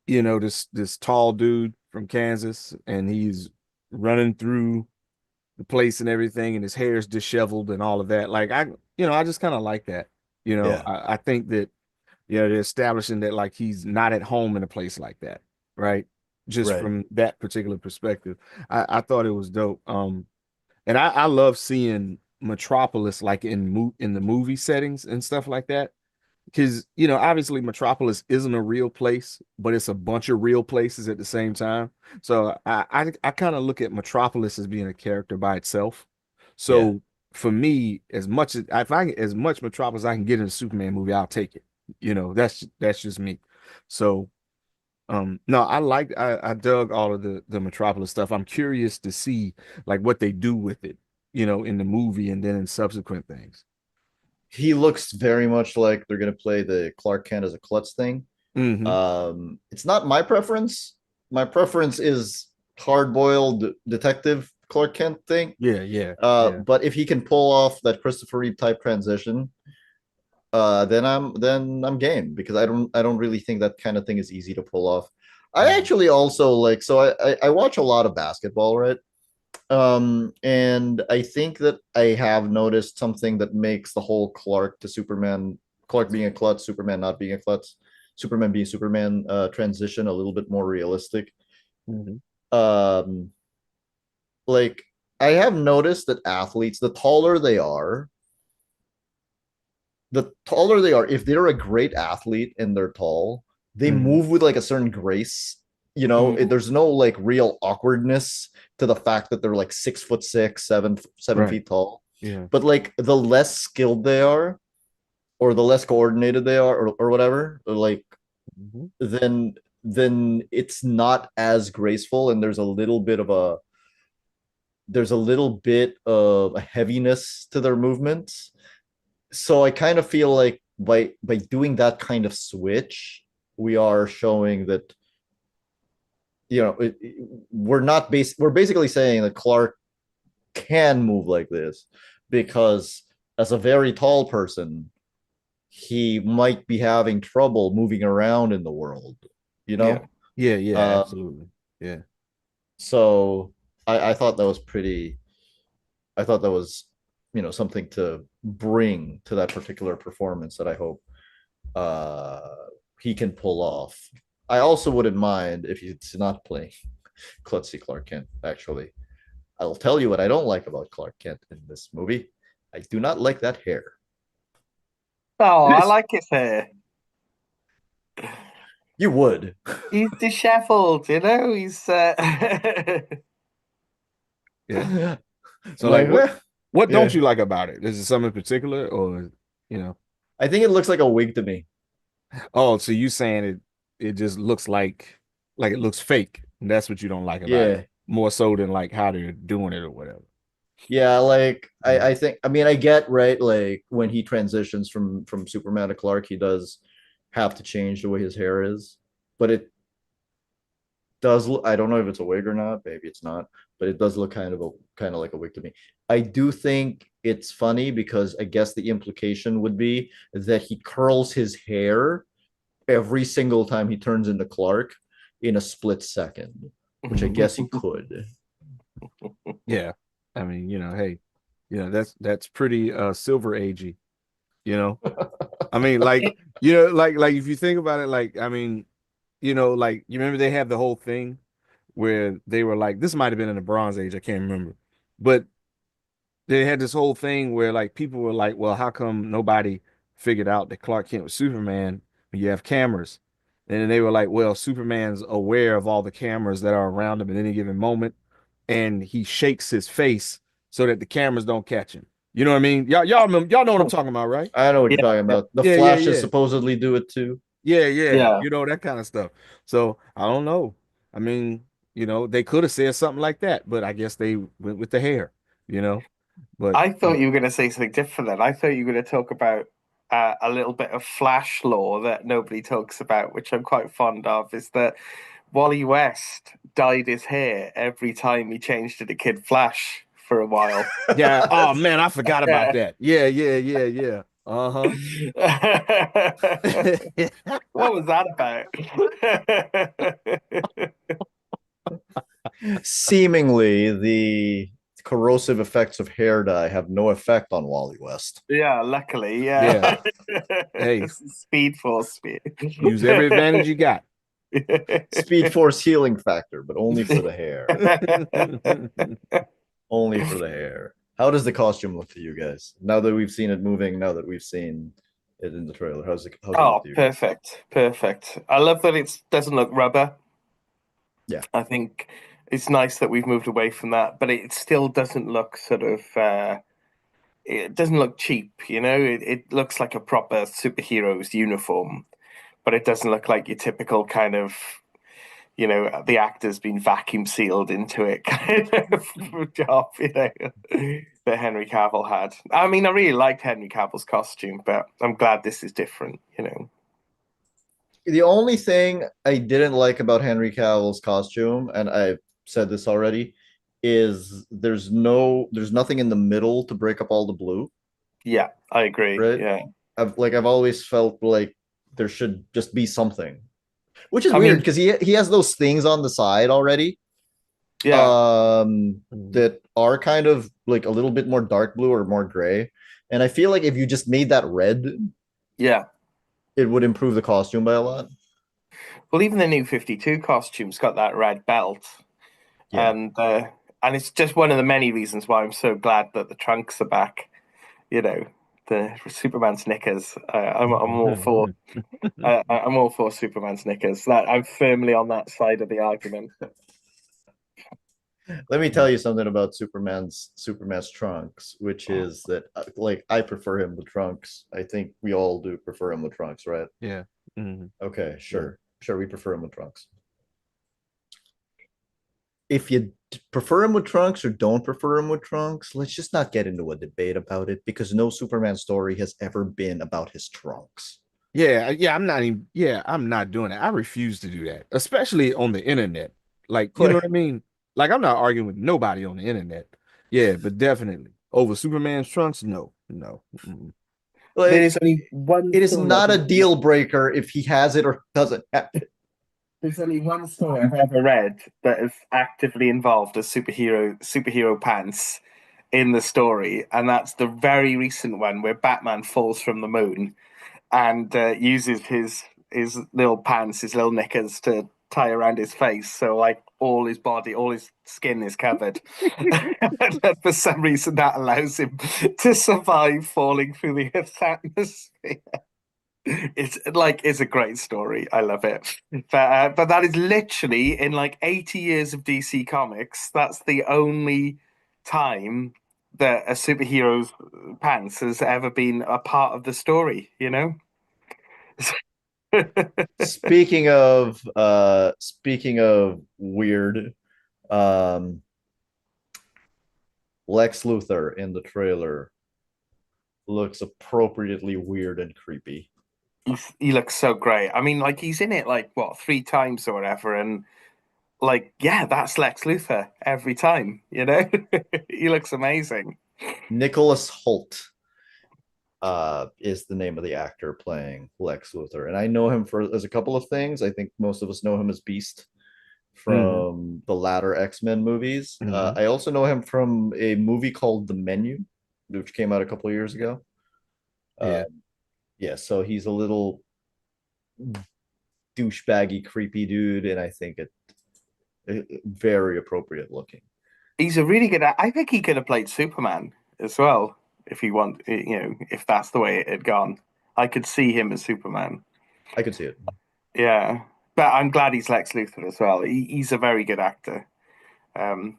[SPEAKER 3] this tall dude from Kansas, and he's running through the place and everything, and his hair's disheveled and all of that. Like I just kind of like that.
[SPEAKER 1] Yeah.
[SPEAKER 3] I think that they're establishing that like he's not at home in a place like that, right? Just
[SPEAKER 1] Right.
[SPEAKER 3] from that particular perspective, I thought it was dope. And I love seeing Metropolis like in the movie settings and stuff like that. because you know, obviously Metropolis isn't a real place, but it's a bunch of real places at the same time. So I kind of look at Metropolis as being a character by itself.
[SPEAKER 1] Yeah.
[SPEAKER 3] So for me, as much as if I as much Metropolis I can get in a Superman movie, I'll take it. You know, that's just me. So no, I dug all of the Metropolis stuff. I'm curious to see like what they do with it, you know, in the movie and then in subsequent things.
[SPEAKER 1] He looks very much like they're gonna play the Clark Kent as a klutz thing.
[SPEAKER 3] Hmm.
[SPEAKER 1] It's not my preference. My preference is hard-boiled detective Clark Kent thing.
[SPEAKER 3] Yeah, yeah, yeah.
[SPEAKER 1] But if he can pull off that Christopher Reeve type transition, then I'm game because I don't really think that kind of thing is easy to pull off. I
[SPEAKER 3] Mhm.
[SPEAKER 1] actually also like so I watch a lot of basketball, right? And I think that I have noticed something that makes the whole Clark to Superman, Clark being a klutz, Superman not being a klutz, Superman being Superman transition a little bit more realistic.
[SPEAKER 3] Mhm.
[SPEAKER 1] Um, like I have noticed that athletes, the taller they are, if they're a great athlete and they're tall, they
[SPEAKER 3] Mhm.
[SPEAKER 1] move with like a certain grace. You know,
[SPEAKER 3] Mhm.
[SPEAKER 1] there's no like real awkwardness to the fact that they're like 6'6", seven
[SPEAKER 3] Right.
[SPEAKER 1] feet tall.
[SPEAKER 3] Yeah.
[SPEAKER 1] But like the less skilled they are, or the less coordinated they are, or whatever, like
[SPEAKER 3] Mhm.
[SPEAKER 1] then then it's not as graceful, and there's a little bit of a heaviness to their movements. So I kind of feel like by doing that kind of switch, we are showing that we're basically saying that Clark can move like this because as a very tall person, he might be having trouble moving around in the world, you
[SPEAKER 2] Yeah.
[SPEAKER 1] know?
[SPEAKER 3] Yeah, yeah,
[SPEAKER 1] Um,
[SPEAKER 3] absolutely. Yeah.
[SPEAKER 1] so I thought that was I thought that was, something to bring to that particular performance that I hope uh, he can pull off. I also wouldn't mind if he's not playing klutzy Clark Kent, actually. I'll tell you what I don't like about Clark Kent in this movie. I do not like that hair.
[SPEAKER 2] Oh,
[SPEAKER 1] It
[SPEAKER 2] I
[SPEAKER 1] is.
[SPEAKER 2] like his hair.
[SPEAKER 1] You would.
[SPEAKER 2] He's disheveled, you know. He's
[SPEAKER 3] Yeah. So like
[SPEAKER 1] Like,
[SPEAKER 3] what don't
[SPEAKER 1] yeah.
[SPEAKER 3] you like about it? Is it something in particular or you know?
[SPEAKER 1] I think it looks like a wig to me.
[SPEAKER 3] Oh, so you saying it just looks like it looks fake. And that's what you don't like about it.
[SPEAKER 1] Yeah.
[SPEAKER 3] More so than like how they're doing it or whatever.
[SPEAKER 1] Yeah, like
[SPEAKER 3] Mhm.
[SPEAKER 1] I think, I mean, I get, right, like when he transitions from Superman to Clark, he does have to change the way his hair is, but it does look, I don't know if it's a wig or not, maybe it's not, but it does look kind of like a wig to me. I do think it's funny because I guess the implication would be that he curls his hair every single time he turns into Clark in a split second, which I guess he could.
[SPEAKER 3] Yeah. I mean, you know, hey, you know, that's pretty silver agey, you know. I mean, like, you know, like if you think about it, like, I mean, you know, like you remember they have the whole thing where they were like, this might have been in the Bronze Age, I can't remember. But they had this whole thing where like people were like, well, how come nobody figured out that Clark Kent was Superman when you have cameras? And then they were like, well, Superman's aware of all the cameras that are around him at any given moment, and he shakes his face so that the cameras don't catch him. You know what I mean? Y'all know what I'm talking about, right?
[SPEAKER 1] I know what
[SPEAKER 2] yeah,
[SPEAKER 1] you're talking about. The
[SPEAKER 3] Yeah, yeah,
[SPEAKER 1] Flashes
[SPEAKER 3] yeah.
[SPEAKER 1] supposedly do it too.
[SPEAKER 3] Yeah, yeah.
[SPEAKER 2] yeah.
[SPEAKER 3] You know, that kind of stuff. So I don't know. I mean, you know, they could have said something like that, but I guess they went with the hair, you know. But
[SPEAKER 2] I thought you were going to say something different then. I thought you were going to talk about a little bit of Flash lore that nobody talks about, which I'm quite fond of, is that Wally West dyed his hair every time he changed to the Kid Flash for a while.
[SPEAKER 3] yeah, oh man, I forgot about
[SPEAKER 2] Yeah.
[SPEAKER 3] that. Yeah, yeah, yeah, yeah. Uh-huh.
[SPEAKER 2] What was that about?
[SPEAKER 1] Seemingly, the corrosive effects of hair dye have no effect on Wally West.
[SPEAKER 2] Yeah, luckily, yeah.
[SPEAKER 3] Yeah. Hey,
[SPEAKER 2] Speed Force speed.
[SPEAKER 3] use every advantage you got.
[SPEAKER 1] Speed Force healing factor, but only for the hair. Only for the hair. How does the costume look to you guys? Now that we've seen it moving, now that we've seen in the trailer. How's it with
[SPEAKER 2] Oh,
[SPEAKER 1] you?
[SPEAKER 2] perfect, perfect. I love that it doesn't look rubber.
[SPEAKER 1] Yeah.
[SPEAKER 2] I think it's nice that we've moved away from that, but it still doesn't look sort of it doesn't look cheap, you know? It looks like a proper superhero's uniform, but it doesn't look like your typical kind of, you know, the actor's been vacuum sealed into it kind of job, you know, that Henry Cavill had. I mean, I really liked Henry Cavill's costume, but I'm glad this is different, you know.
[SPEAKER 1] The only thing I didn't like about Henry Cavill's costume, and I've said this already, is there's nothing in the middle to break up all the blue,
[SPEAKER 2] Yeah, I agree.
[SPEAKER 1] right?
[SPEAKER 2] Yeah.
[SPEAKER 1] I've always felt like there should just be something, which is
[SPEAKER 2] I
[SPEAKER 1] weird
[SPEAKER 2] mean,
[SPEAKER 1] because he has those things on the side already,
[SPEAKER 2] yeah,
[SPEAKER 1] that are kind of like a little bit more dark blue or more gray, and I feel like if you just made that red,
[SPEAKER 2] yeah.
[SPEAKER 1] it would improve the costume by a lot.
[SPEAKER 2] Well, even the new 52 costume's got that red belt,
[SPEAKER 1] Yeah.
[SPEAKER 2] and it's just one of the many reasons why I'm so glad that the trunks are back. You know, the Superman's knickers. I'm all for. I'm all for Superman's knickers. That I'm firmly on that side of the argument.
[SPEAKER 1] Let me tell you something about Superman's trunks, which is that like I prefer him with trunks. I think we all do prefer him with trunks, right?
[SPEAKER 3] Yeah. Mhm.
[SPEAKER 1] Okay, sure. Sure, we prefer him with trunks. If you prefer him with trunks or don't prefer him with trunks, let's just not get into a debate about it because no Superman story has ever been about his trunks.
[SPEAKER 3] Yeah, I'm not doing it. I refuse to do that, especially on the internet. Like, you know what I
[SPEAKER 1] Like,
[SPEAKER 3] mean? Like, I'm not arguing with nobody on the internet. Yeah, but definitely over Superman's trunks, no, no. Mm-mm.
[SPEAKER 2] There
[SPEAKER 1] like
[SPEAKER 2] is only one
[SPEAKER 1] it is
[SPEAKER 2] story I've
[SPEAKER 1] not a
[SPEAKER 2] ever
[SPEAKER 1] deal breaker if he has it or doesn't have it.
[SPEAKER 2] There's only one story I've ever read that has actively involved a superhero pants in the story, and that's the very recent one where Batman falls from the moon and uses his little pants, his little knickers to tie around his face, so like all his body, all his skin is covered. And for some reason, that allows him to survive falling through the Earth's atmosphere. It's a great story. I love it. But that is literally in like 80 years of DC Comics. That's the only time that a superhero's pants has ever been a part of the story. You know.
[SPEAKER 1] Speaking of weird, um Lex Luthor in the trailer looks appropriately weird and creepy.
[SPEAKER 2] He looks so great. I mean, like he's in it like what 3 times or whatever, and like yeah, that's Lex Luthor every time. You know, he looks amazing.
[SPEAKER 1] Nicholas Holt is the name of the actor playing Lex Luthor, and I know him for as a couple of things. I think most of us know him as Beast
[SPEAKER 3] Hmm.
[SPEAKER 1] from the latter X-Men movies.
[SPEAKER 3] Hmm.
[SPEAKER 1] I also know him from a movie called The Menu, which came out a couple of years ago. Uh,
[SPEAKER 3] Yeah.
[SPEAKER 1] yeah, so he's a little douchebaggy, creepy dude, and I think it very appropriate looking.
[SPEAKER 2] He's a really good. I think he could have played Superman as well if he want. You know, if that's the way it had gone, I could see him as Superman.
[SPEAKER 1] I could see it.
[SPEAKER 2] Yeah, but I'm glad he's Lex Luthor as well. He's a very good actor. Um,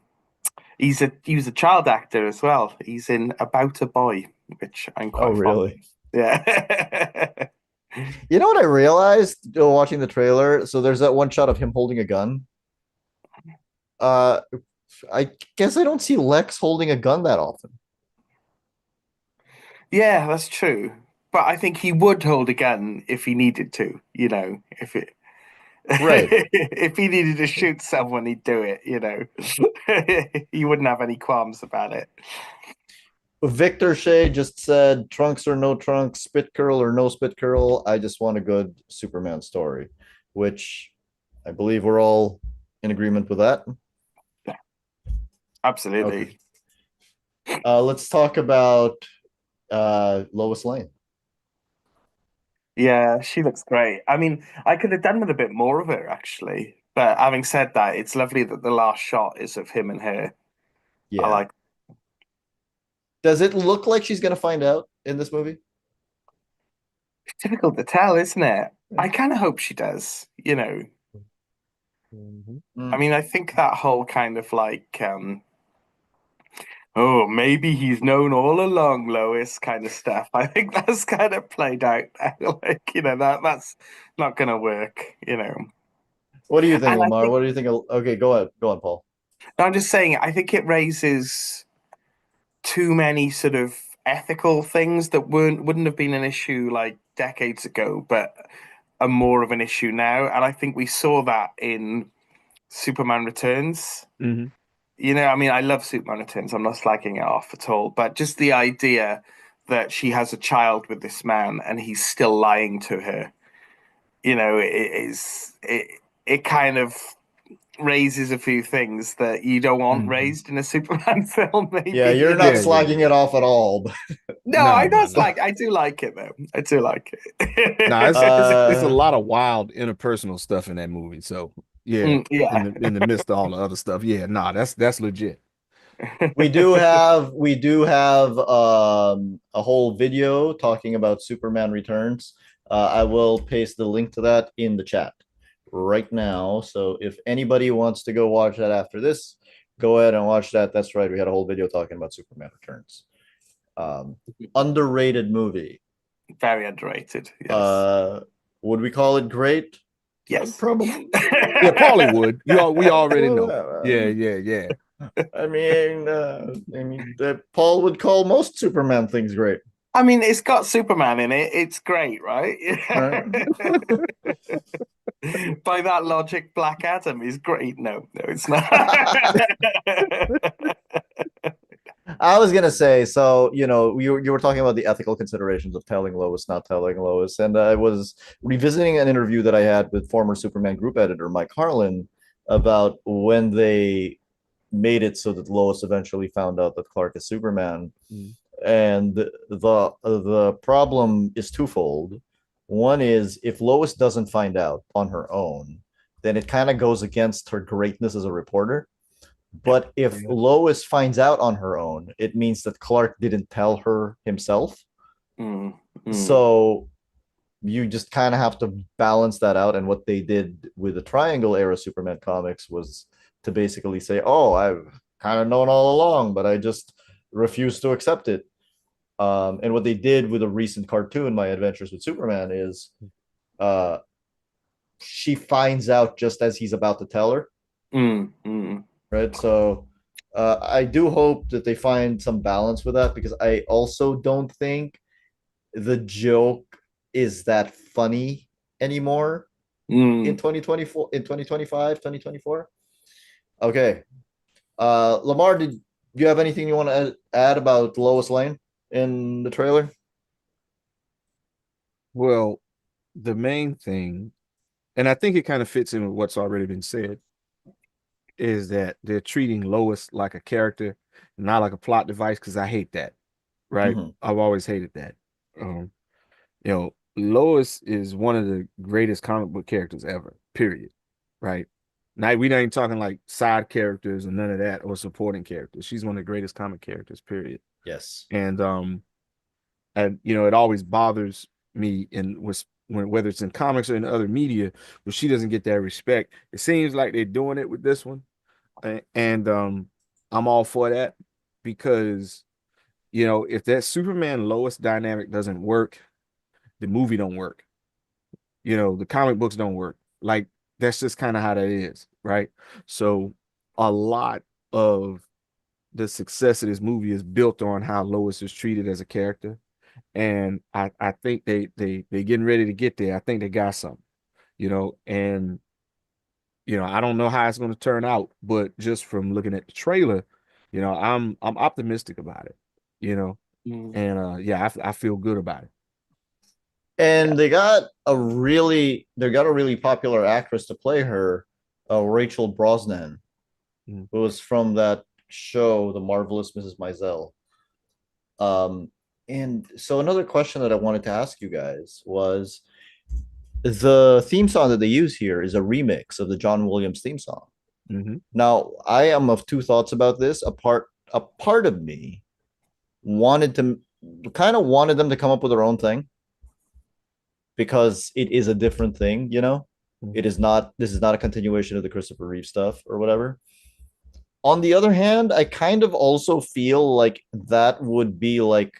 [SPEAKER 2] he was a child actor as well. He's in About a Boy, which I'm
[SPEAKER 1] Oh,
[SPEAKER 2] quite fond of.
[SPEAKER 1] really?
[SPEAKER 2] Yeah.
[SPEAKER 1] You know what I realized watching the trailer? So there's that one shot of him holding a gun. Uh, I guess I don't see Lex holding a gun that often.
[SPEAKER 2] Yeah, that's true. But I think he would hold a gun if he needed to, you know, if it
[SPEAKER 1] Right.
[SPEAKER 2] if he needed to shoot someone, he'd do it, you know. He wouldn't have any qualms about it.
[SPEAKER 1] Victor Shea just said trunks or no trunks, spit curl or no spit curl. I just want a good Superman story, which I believe we're all in agreement with that. Okay.
[SPEAKER 2] Absolutely.
[SPEAKER 1] Let's talk about Lois Lane.
[SPEAKER 2] Yeah, she looks great. I mean, I could have done with a bit more of her actually. But having said that, it's lovely that the last shot is of him and her. I
[SPEAKER 1] Yeah.
[SPEAKER 2] like
[SPEAKER 1] Does it look like she's gonna find out in this movie?
[SPEAKER 2] It's difficult to tell, isn't it? I kind of hope she does, you know.
[SPEAKER 3] Mhm.
[SPEAKER 2] I mean, I think that whole kind of like, oh, maybe he's known all along, Lois, kind of stuff. I think that's kind of played out now. Like, you know, that's not gonna work, you know.
[SPEAKER 1] What do you think,
[SPEAKER 2] And I
[SPEAKER 1] Lamar?
[SPEAKER 2] think
[SPEAKER 1] What do you think? Okay, go ahead. Go on, Paul.
[SPEAKER 2] I'm just saying, I think it raises too many sort of ethical things that wouldn't have been an issue like decades ago, but are more of an issue now. And I think we saw that in Superman Returns.
[SPEAKER 3] Mhm.
[SPEAKER 2] You know, I mean, I love Superman Returns. I'm not slagging it off at all, but just the idea that she has a child with this man and he's still lying to her, you know, it kind of raises a few things that you don't want
[SPEAKER 3] Mhm.
[SPEAKER 2] raised in a Superman film,
[SPEAKER 1] Yeah,
[SPEAKER 2] maybe,
[SPEAKER 1] you're
[SPEAKER 2] you
[SPEAKER 1] not
[SPEAKER 3] Yeah,
[SPEAKER 2] know.
[SPEAKER 3] yeah,
[SPEAKER 1] slagging
[SPEAKER 3] yeah.
[SPEAKER 1] it off at all.
[SPEAKER 2] No,
[SPEAKER 3] No,
[SPEAKER 2] I
[SPEAKER 3] no,
[SPEAKER 2] don't
[SPEAKER 3] no.
[SPEAKER 2] like. I do like it though. I do like
[SPEAKER 3] No,
[SPEAKER 2] it.
[SPEAKER 3] it's a
[SPEAKER 1] Uh,
[SPEAKER 3] lot of wild interpersonal stuff in that movie. So yeah,
[SPEAKER 2] Yeah.
[SPEAKER 3] in the midst of all the other stuff, yeah, nah, that's legit.
[SPEAKER 1] we do have a whole video talking about Superman Returns. I will paste the link to that in the chat right now. So if anybody wants to go watch that after this, go ahead and watch that. That's right. We had a whole video talking about Superman Returns. Um, Underrated movie.
[SPEAKER 2] Very underrated. Yes.
[SPEAKER 1] Uh, would we call it great?
[SPEAKER 2] Yes.
[SPEAKER 1] Probably.
[SPEAKER 3] Yeah, Paulie would. We already know. Yeah,
[SPEAKER 1] Uh,
[SPEAKER 3] yeah, yeah.
[SPEAKER 1] Paul would call most Superman things great,
[SPEAKER 2] I mean, it's got Superman in it. It's great, right?
[SPEAKER 1] right?
[SPEAKER 2] By that logic, Black Adam is great. No, no, it's not.
[SPEAKER 1] I was gonna say, so you were talking about the ethical considerations of telling Lois, not telling Lois, and I was revisiting an interview that I had with former Superman group editor Mike Harlan about when they made it so that Lois eventually found out that Clark is Superman.
[SPEAKER 3] Mm.
[SPEAKER 1] And the problem is twofold. One is if Lois doesn't find out on her own, then it kind of goes against her greatness as a reporter. But if
[SPEAKER 3] Yeah.
[SPEAKER 1] Lois finds out on her own, it means that Clark didn't tell her himself.
[SPEAKER 2] Mm, mm,
[SPEAKER 1] So you just kind of have to balance that out. And what they did with the Triangle era Superman comics was to basically say, "Oh, I've kind of known all along, but I just refuse to accept it." And what they did with a recent cartoon, My Adventures with Superman, is uh, she finds out just as he's about to tell her,
[SPEAKER 2] mm.
[SPEAKER 1] right? So I do hope that they find some balance with that because I also don't think the joke is that funny anymore in
[SPEAKER 2] Mm.
[SPEAKER 1] 2024, in 2025, 2024. Okay. Lamar, did you have anything you want to add about Lois Lane in the trailer?
[SPEAKER 3] Well, the main thing, and I think it kind of fits in with what's already been said, is that they're treating Lois like a character, not like a plot device, because I hate that, right?
[SPEAKER 1] Mhm.
[SPEAKER 3] I've always hated that. Um, Lois is one of the greatest comic book characters ever, period. Right? Now we not even talking like side characters or none of that or supporting characters. She's one of the greatest comic characters, period.
[SPEAKER 1] Yes.
[SPEAKER 3] And it always bothers me in whether it's in comics or in other media where she doesn't get that respect. It seems like they're doing it with this one. And I'm all for that because if that Superman Lois dynamic doesn't work, the movie don't work. The comic books don't work. Like that's just kind of how that is, right? So a lot of the success of this movie is built on how Lois is treated as a character. And I think they getting ready to get there. I think they got something, and I don't know how it's going to turn out, but just from looking at the trailer, I'm optimistic about it, you know,
[SPEAKER 2] Mm.
[SPEAKER 3] and yeah, I feel good about it.
[SPEAKER 1] And they got a really popular actress to play her, Rachel Brosnan,
[SPEAKER 3] Mm.
[SPEAKER 1] who was from that show, The Marvelous Mrs. Maisel. Um, and so another question that I wanted to ask you guys was the theme song that they use here is a remix of the John Williams theme song.
[SPEAKER 3] Hmm.
[SPEAKER 1] Now, I am of two thoughts about this. A part of me wanted to kind of wanted them to come up with their own thing, because it is a different thing, you know? It
[SPEAKER 3] Mhm.
[SPEAKER 1] is not, this is not a continuation of the Christopher Reeve stuff or whatever. On the other hand, I kind of also feel like that would be like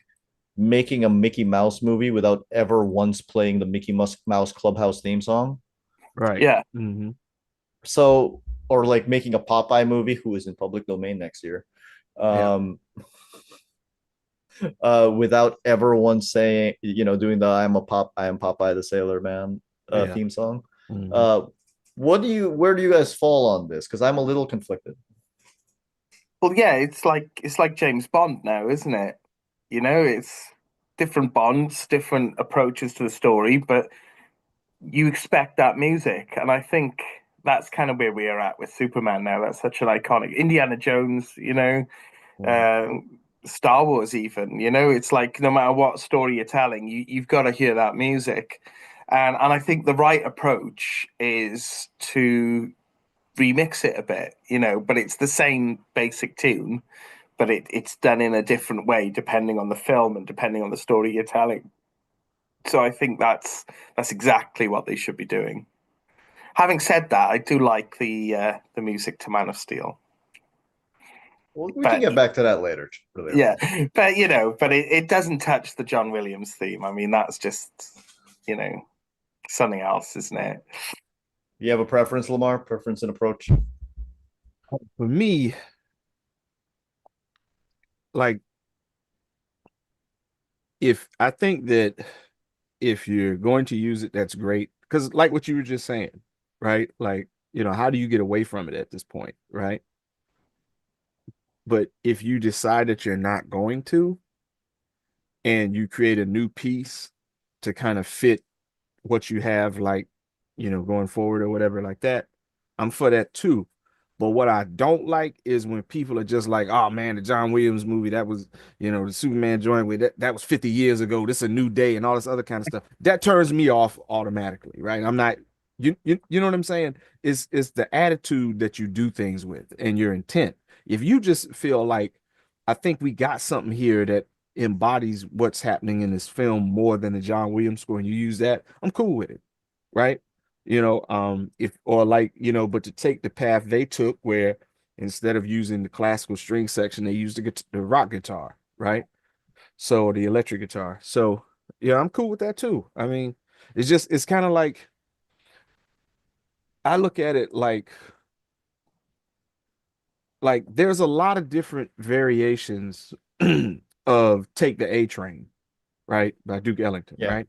[SPEAKER 1] making a Mickey Mouse movie without ever once playing the Mouse Clubhouse theme song.
[SPEAKER 3] Right.
[SPEAKER 2] Yeah.
[SPEAKER 3] Hmm.
[SPEAKER 1] So, or like making a Popeye movie who is in public domain next year.
[SPEAKER 3] Yeah.
[SPEAKER 1] Um, without ever once saying, you know, doing the I am Popeye the Sailor Man
[SPEAKER 3] Yeah.
[SPEAKER 1] theme song.
[SPEAKER 3] Hmm.
[SPEAKER 1] Uh, where do you guys fall on this? Because I'm a little conflicted.
[SPEAKER 2] Well, yeah, it's like James Bond now, isn't it? It's different Bonds, different approaches to the story, but you expect that music, and I think that's kind of where we are at with Superman now. That's such an iconic Indiana Jones,
[SPEAKER 3] Hmm.
[SPEAKER 2] uh, Star Wars, even. It's like no matter what story you're telling, you've got to hear that music, and I think the right approach is to remix it a bit, but it's the same basic tune, but it's done in a different way depending on the film and depending on the story you're telling. So I think that's exactly what they should be doing. Having said that, I do like the music to Man of Steel,
[SPEAKER 1] Well, we can
[SPEAKER 2] but
[SPEAKER 1] get back to that later.
[SPEAKER 2] yeah, but it doesn't touch the John Williams theme. I mean, that's just you know something else, isn't it?
[SPEAKER 1] You have a preference, Lamar? Preference and approach?
[SPEAKER 3] For me, like if I think that if you're going to use it, that's great. Because like what you were just saying, right? Like, how do you get away from it at this point, right? But if you decide that you're not going to, and you create a new piece to kind of fit what you have, like, going forward or whatever like that, I'm for that too. But what I don't like is when people are just like, oh man, the John Williams movie, that was, the Superman joint with that was 50 years ago. This is a new day and all this other kind of stuff. That turns me off automatically, right? I'm not, you know what I'm saying? It's the attitude that you do things with and your intent. If you just feel like, I think we got something here that embodies what's happening in this film more than the John Williams score, and you use that, I'm cool with it, right? If or like, but to take the path they took where instead of using the classical string section, they used the rock guitar, right? So the electric guitar. So yeah, I'm cool with that too. I mean, it's kind of like I look at it like there's a lot of different variations of Take the A Train, right? By Duke Ellington,
[SPEAKER 1] Yeah.
[SPEAKER 3] right?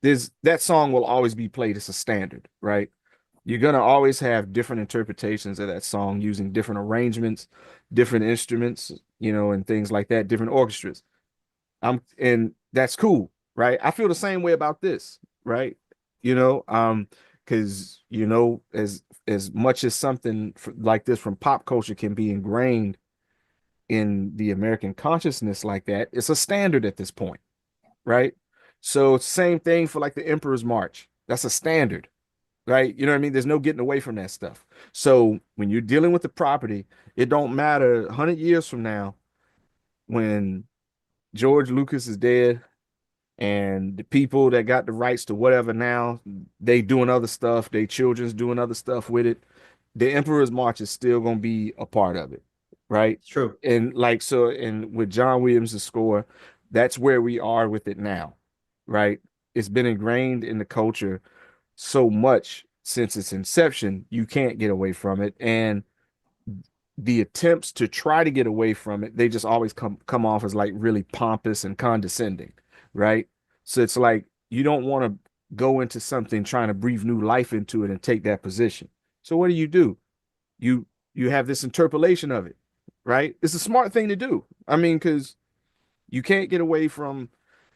[SPEAKER 3] There's that song will always be played as a standard, right? You're gonna always have different interpretations of that song using different arrangements, different instruments, and things like that, different orchestras. And that's cool, right? I feel the same way about this, right? Because as much as something like this from pop culture can be ingrained in the American consciousness like that, it's a standard at this point, right? So same thing for like the Emperor's March. That's a standard, right? You know what I mean? There's no getting away from that stuff. So when you're dealing with the property, it don't matter 100 years from now when George Lucas is dead and the people that got the rights to whatever now, they doing other stuff, they children's doing other stuff with it. The Emperor's March is still gonna be a part of it, right?
[SPEAKER 1] It's true.
[SPEAKER 3] And like so, and with John Williams' score, that's where we are with it now, right? It's been ingrained in the culture so much since its inception, you can't get away from it. And the attempts to try to get away from it, they just always come off as like really pompous and condescending, right? So it's like you don't want to go into something trying to breathe new life into it and take that position. So what do? You you have this interpolation of it, right? It's a smart thing to do. I mean, because you can't get away from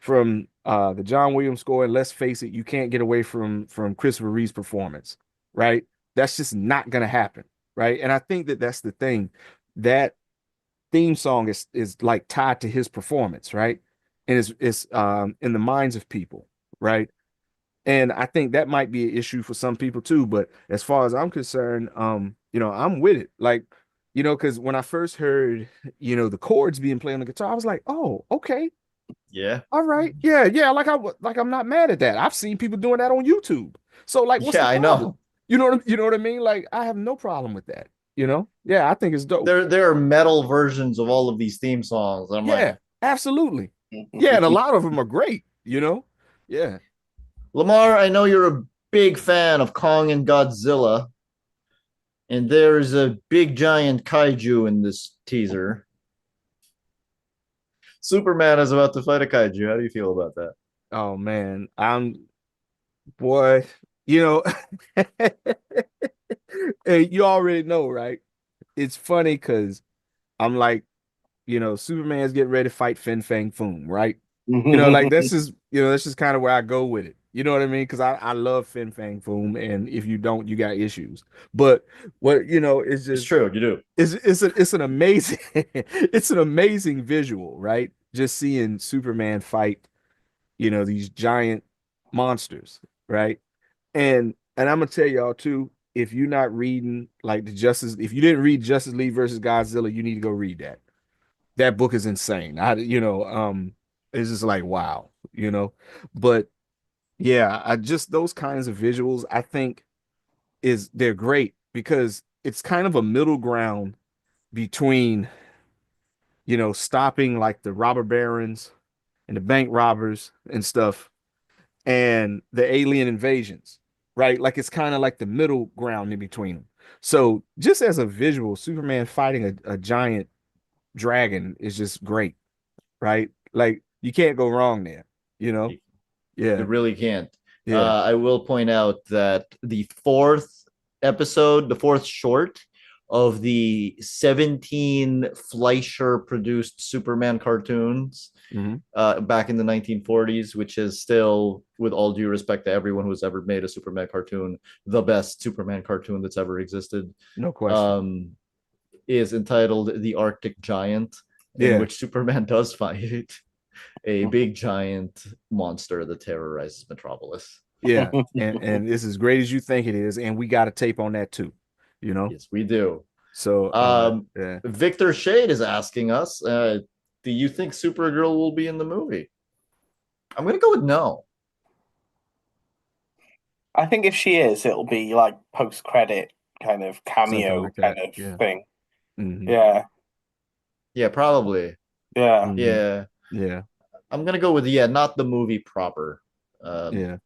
[SPEAKER 3] the John Williams score, and let's face it, you can't get away from Christopher Reeve's performance, right? That's just not gonna happen, right? And I think that that's the thing. That theme song is like tied to his performance, right? And it's in the minds of people, right? And I think that might be an issue for some people too. But as far as I'm concerned, I'm with it. Like, because when I first heard, the chords being played on the guitar, I was like, oh, okay.
[SPEAKER 1] Yeah.
[SPEAKER 3] All right. Yeah, yeah. Like I'm not mad at that. I've seen people doing that on YouTube. So like, what's
[SPEAKER 1] Yeah,
[SPEAKER 3] the
[SPEAKER 1] I
[SPEAKER 3] problem?
[SPEAKER 1] know.
[SPEAKER 3] You know what I mean? Like, I have no problem with that. You know? Yeah, I think it's dope.
[SPEAKER 1] There are metal versions of all of these theme songs. I'm like,
[SPEAKER 3] Yeah, absolutely. Yeah, and a lot of them are great, you know? Yeah.
[SPEAKER 1] Lamar, I know you're a big fan of Kong and Godzilla, and there's a big giant kaiju in this teaser. Superman is about to fight a kaiju. How do you feel about that?
[SPEAKER 3] Oh man, boy, you know, hey, you already know, right? It's funny because I'm like, Superman's getting ready to fight Fin Fang Foom, right? Like that's just kind of where I go with it. You know what I mean? Because I love Fin Fang Foom, and if you don't, you got issues. But what it's
[SPEAKER 1] It's
[SPEAKER 3] just
[SPEAKER 1] true, you do.
[SPEAKER 3] it's an amazing it's an amazing visual, right? Just seeing Superman fight, these giant monsters, right? And I'm gonna tell y'all too, if you're not reading like if you didn't read Justice League versus Godzilla, you need to go read that. That book is insane. It's just like wow, But yeah, I just those kinds of visuals, I think they're great because it's kind of a middle ground between, stopping like the robber barons and the bank robbers and stuff and the alien invasions, right? Like it's kind of like the middle ground in between them. So just as a visual, Superman fighting a giant dragon is just great, right? Like you can't go wrong there, you know?
[SPEAKER 1] You, you
[SPEAKER 3] Yeah,
[SPEAKER 1] really can't.
[SPEAKER 3] yeah.
[SPEAKER 1] I will point out that the fourth episode, the fourth short of the 17 Fleischer produced Superman cartoons
[SPEAKER 3] Hmm.
[SPEAKER 1] back in the 1940s, which is still, with all due respect to everyone who's ever made a Superman cartoon, the best Superman cartoon that's ever existed,
[SPEAKER 3] No question.
[SPEAKER 1] um, is entitled The Arctic Giant, in
[SPEAKER 3] Yeah,
[SPEAKER 1] which Superman does fight a big giant monster that terrorizes Metropolis.
[SPEAKER 3] yeah. And it's as great as you think it is, and we got a tape on that too, you know?
[SPEAKER 1] Yes, we do.
[SPEAKER 3] So yeah.
[SPEAKER 1] Victor Shade is asking us, do you think Supergirl will be in the movie? I'm going to go with no.
[SPEAKER 2] I think if she is, it'll be like post credit kind of
[SPEAKER 3] Something
[SPEAKER 2] cameo
[SPEAKER 3] like that.
[SPEAKER 2] kind of
[SPEAKER 3] Yeah.
[SPEAKER 2] thing.
[SPEAKER 3] Hmm.
[SPEAKER 2] Yeah,
[SPEAKER 1] Yeah, probably.
[SPEAKER 2] yeah.
[SPEAKER 3] Hmm.
[SPEAKER 1] Yeah.
[SPEAKER 3] Yeah.
[SPEAKER 1] I'm going to go with, yeah, not the movie proper. Um,
[SPEAKER 3] Yeah.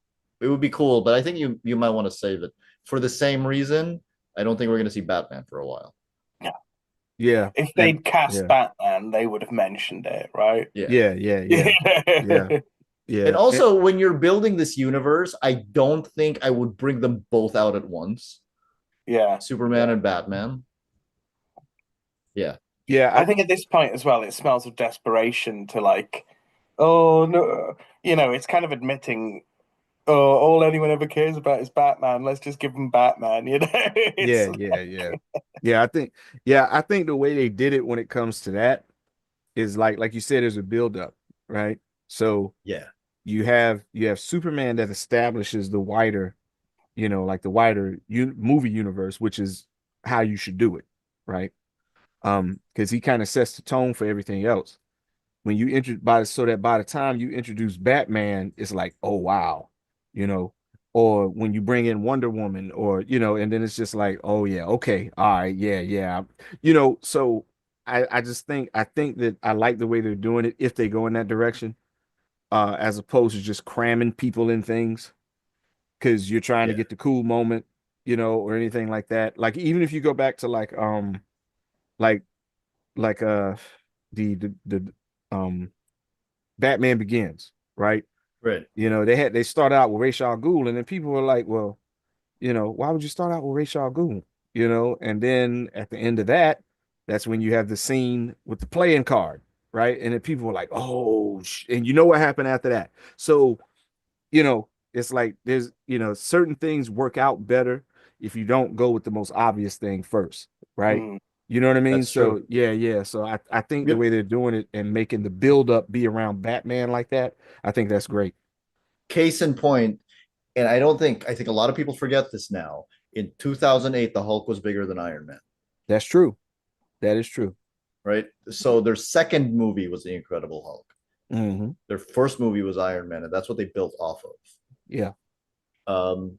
[SPEAKER 1] it would be cool, but I think you might want to save it. For the same reason, I don't think we're going to see Batman for a while.
[SPEAKER 3] Yeah.
[SPEAKER 2] If
[SPEAKER 3] And
[SPEAKER 2] they'd cast
[SPEAKER 3] yeah.
[SPEAKER 2] Batman, they would have mentioned it, right?
[SPEAKER 1] Yeah.
[SPEAKER 3] Yeah. Yeah. Yeah. Yeah.
[SPEAKER 2] Yeah.
[SPEAKER 1] And
[SPEAKER 3] Yeah.
[SPEAKER 1] also, when you're building this universe, I don't think I would bring them both out at once.
[SPEAKER 2] Yeah.
[SPEAKER 1] Superman and Batman. Yeah.
[SPEAKER 3] Yeah.
[SPEAKER 2] I think at this point as well, it smells of desperation to like, oh no, it's kind of admitting, oh, all anyone ever cares about is Batman. Let's just give them Batman, It's
[SPEAKER 3] Yeah. Yeah. Yeah. Yeah. I think the way they did it when it comes to that is like you said, there's a buildup, right? So
[SPEAKER 1] Yeah.
[SPEAKER 3] you have Superman that establishes the wider, like the wider movie universe, which is how you should do it, right? Because he kind of sets the tone for everything else. When you so that by the time you introduce Batman, it's like, oh wow, you know, or when you bring in Wonder Woman, or and then it's just like, oh yeah, okay, all right, yeah, yeah, So I think that I like the way they're doing it if they go in that direction, as opposed to just cramming people in things because you're trying to
[SPEAKER 1] Yeah.
[SPEAKER 3] get the cool moment, or anything like that. Like even if you go back to like like the Batman Begins, right?
[SPEAKER 1] Right.
[SPEAKER 3] They started out with Ra's al Ghul, and then people were like, well, why would you start out with Ra's al Ghul? And then at the end of that, that's when you have the scene with the playing card, right? And then people were like, oh, and you know what happened after that? So, it's like there's, certain things work out better if you don't go with the most obvious thing first, right?
[SPEAKER 2] Mm.
[SPEAKER 3] You know what I mean?
[SPEAKER 1] That's true.
[SPEAKER 3] So yeah, yeah. So I think the
[SPEAKER 1] Yep.
[SPEAKER 3] way they're doing it and making the build up be around Batman like that, I think that's great.
[SPEAKER 1] Case in point, and I think a lot of people forget this now. In 2008, the Hulk was bigger than Iron Man,
[SPEAKER 3] That's true. That is true.
[SPEAKER 1] right? So their second movie was The Incredible Hulk.
[SPEAKER 3] Hmm.
[SPEAKER 1] Their first movie was Iron Man, and that's what they built off of.
[SPEAKER 3] Yeah.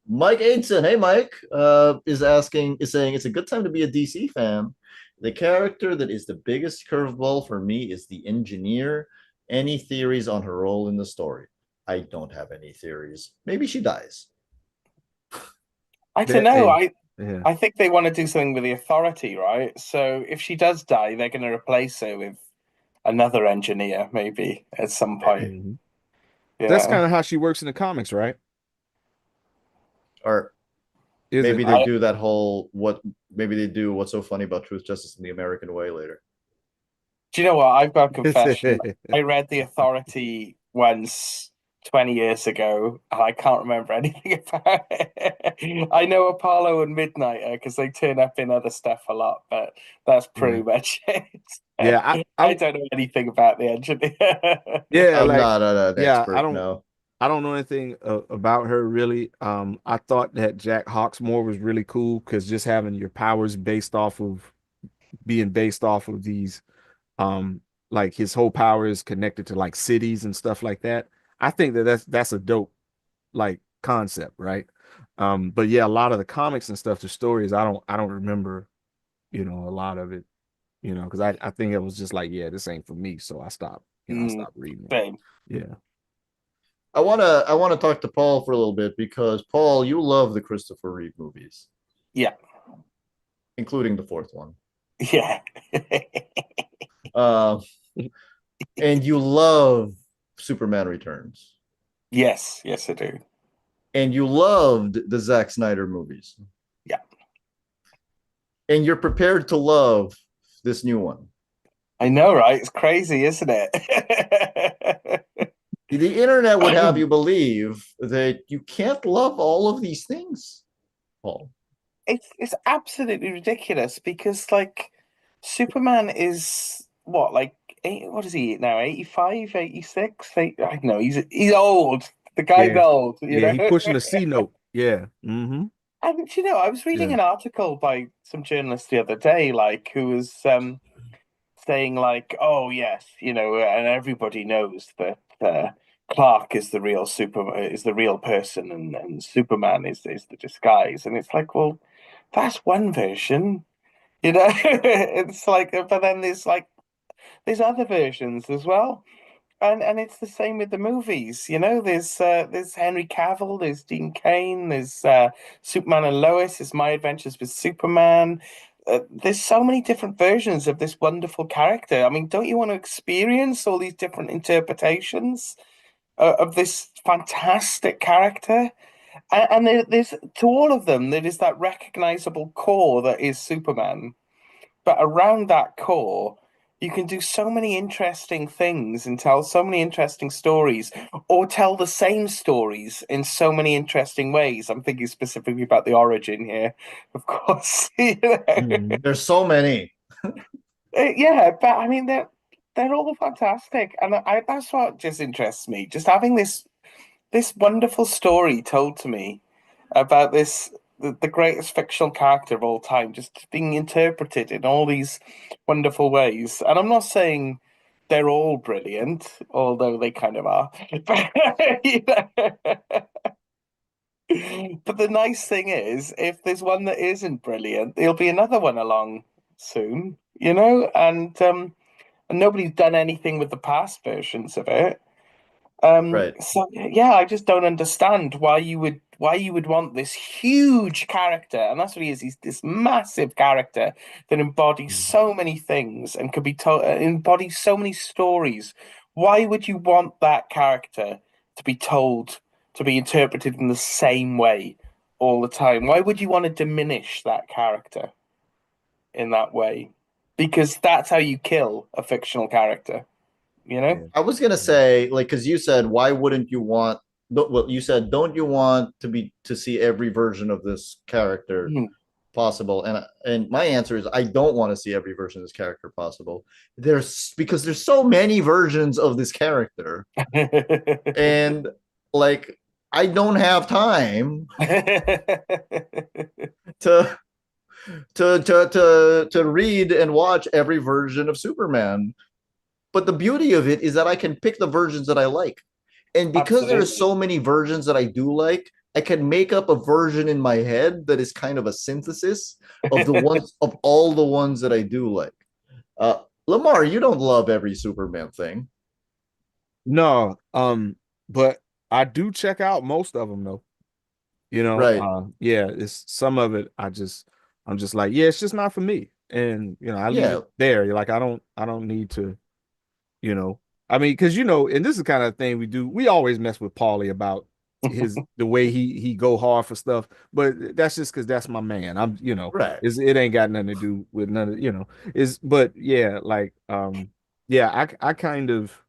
[SPEAKER 1] Mike Aidson, hey Mike, is saying it's a good time to be a DC fan. The character that is the biggest curveball for me is the engineer. Any theories on her role in the story? I don't have any theories. Maybe she dies.
[SPEAKER 2] I don't know.
[SPEAKER 3] Hey, yeah.
[SPEAKER 2] I think they want to do something with the Authority, right? So if she does die, they're going to replace her with another engineer, maybe at some point.
[SPEAKER 3] Mhm. That's
[SPEAKER 2] Yeah.
[SPEAKER 3] kind of how she works in the comics, right?
[SPEAKER 1] Or
[SPEAKER 3] Is
[SPEAKER 1] maybe
[SPEAKER 3] it?
[SPEAKER 1] they
[SPEAKER 2] I
[SPEAKER 1] do that whole what maybe they do what's so funny about Truth, Justice, and the American Way later.
[SPEAKER 2] Do you know what? I've got a confession.
[SPEAKER 3] Yeah.
[SPEAKER 2] I read The Authority once 20 years ago, and I can't remember anything about it. I know Apollo and Midnighter because they turn up in other stuff a lot, but that's pretty much it.
[SPEAKER 3] Yeah,
[SPEAKER 2] I don't know anything about the engineer.
[SPEAKER 3] yeah,
[SPEAKER 1] I'm
[SPEAKER 3] like
[SPEAKER 1] not an
[SPEAKER 3] yeah,
[SPEAKER 1] expert, no.
[SPEAKER 3] I don't know anything about her really. I thought that Jack Hawksmoor was really cool because just having your powers based off of being based off of these, um, like his whole power is connected to like cities and stuff like that. I think that that's a dope like concept, right? But yeah, a lot of the comics and stuff, the stories, I don't remember, a lot of it, because I think it was just like, yeah, this ain't for me, so I
[SPEAKER 2] Mm,
[SPEAKER 3] stopped reading it.
[SPEAKER 2] same.
[SPEAKER 3] Yeah.
[SPEAKER 1] I wanna talk to Paul for a little bit because Paul, you love the Christopher Reeve movies,
[SPEAKER 2] Yeah,
[SPEAKER 1] including the fourth one.
[SPEAKER 2] yeah.
[SPEAKER 1] Um, and you love Superman Returns.
[SPEAKER 2] Yes, yes, I do.
[SPEAKER 1] And you loved the Zack Snyder movies.
[SPEAKER 2] Yeah,
[SPEAKER 1] And you're prepared to love this new one.
[SPEAKER 2] I know, right? It's crazy, isn't it?
[SPEAKER 1] The internet would have you believe that you can't love all of these things, Paul.
[SPEAKER 2] It's absolutely ridiculous because like Superman is what like what is he now 85, 86? I don't know he's old, the guy's
[SPEAKER 3] Yeah.
[SPEAKER 2] old,
[SPEAKER 3] Yeah, he pushing the C note. Yeah. Mm-hmm.
[SPEAKER 2] and I was reading
[SPEAKER 3] Yeah.
[SPEAKER 2] an article by some journalist the other day like who was saying like, oh yes, and everybody knows that Clark is the real is the real person, and Superman is the disguise, and it's like, well, that's one version, it's like, but then there's other versions as well, and it's the same with the movies, there's Henry Cavill, there's Dean Cain, there's Superman and Lois, there's My Adventures with Superman. There's so many different versions of this wonderful character. I mean, don't you want to experience all these different interpretations of this fantastic character? And there's to all of them, there is that recognizable core that is Superman. But around that core, you can do so many interesting things and tell so many interesting stories, or tell the same stories in so many interesting ways. I'm thinking specifically about the origin here, of course.
[SPEAKER 3] Mm-hmm.
[SPEAKER 1] There's so many.
[SPEAKER 2] Yeah, but I mean they're all fantastic, and that's what just interests me. Just having this wonderful story told to me about the greatest fictional character of all time, just being interpreted in all these wonderful ways. And I'm not saying they're all brilliant, although they kind of are. You know? But the nice thing is, if there's one that isn't brilliant, there'll be another one along soon, and nobody's done anything with the past versions of it.
[SPEAKER 1] Right.
[SPEAKER 2] So yeah, I just don't understand why you would want this huge character, and that's what he is. He's this massive character that embodies so many things and could be told, embodies so many stories. Why would you want that character to be told, to be interpreted in the same way all the time? Why would you want to diminish that character in that way? Because that's how you kill a fictional character, you know?
[SPEAKER 3] Yeah.
[SPEAKER 1] I was gonna say, like, because you said, why wouldn't you want? Well, you said, don't you want to see every version of this character
[SPEAKER 2] Hmm.
[SPEAKER 1] possible? And my answer is, I don't want to see every version of this character possible. Because there's so many versions of this character, and like, I don't have time to to read and watch every version of Superman. But the beauty of it is that I can pick the versions that I like. And because there are
[SPEAKER 2] Absolutely.
[SPEAKER 1] so many versions that I do like, I can make up a version in my head that is kind of a synthesis of the ones of all the ones that I do like. Lamar, you don't love every Superman thing.
[SPEAKER 3] No, but I do check out most of them though.
[SPEAKER 1] Right.
[SPEAKER 3] Yeah, it's some of it I'm just like, yeah, it's just not for me. And I leave
[SPEAKER 1] Yeah.
[SPEAKER 3] it there. Like I don't need to, you know. I mean, because and this is the kind of thing we do. We always mess with Paulie about the way he go hard for stuff, but that's just because that's my man.
[SPEAKER 1] Right.
[SPEAKER 3] It ain't got nothing to do with none of, is but yeah, like yeah, I kind of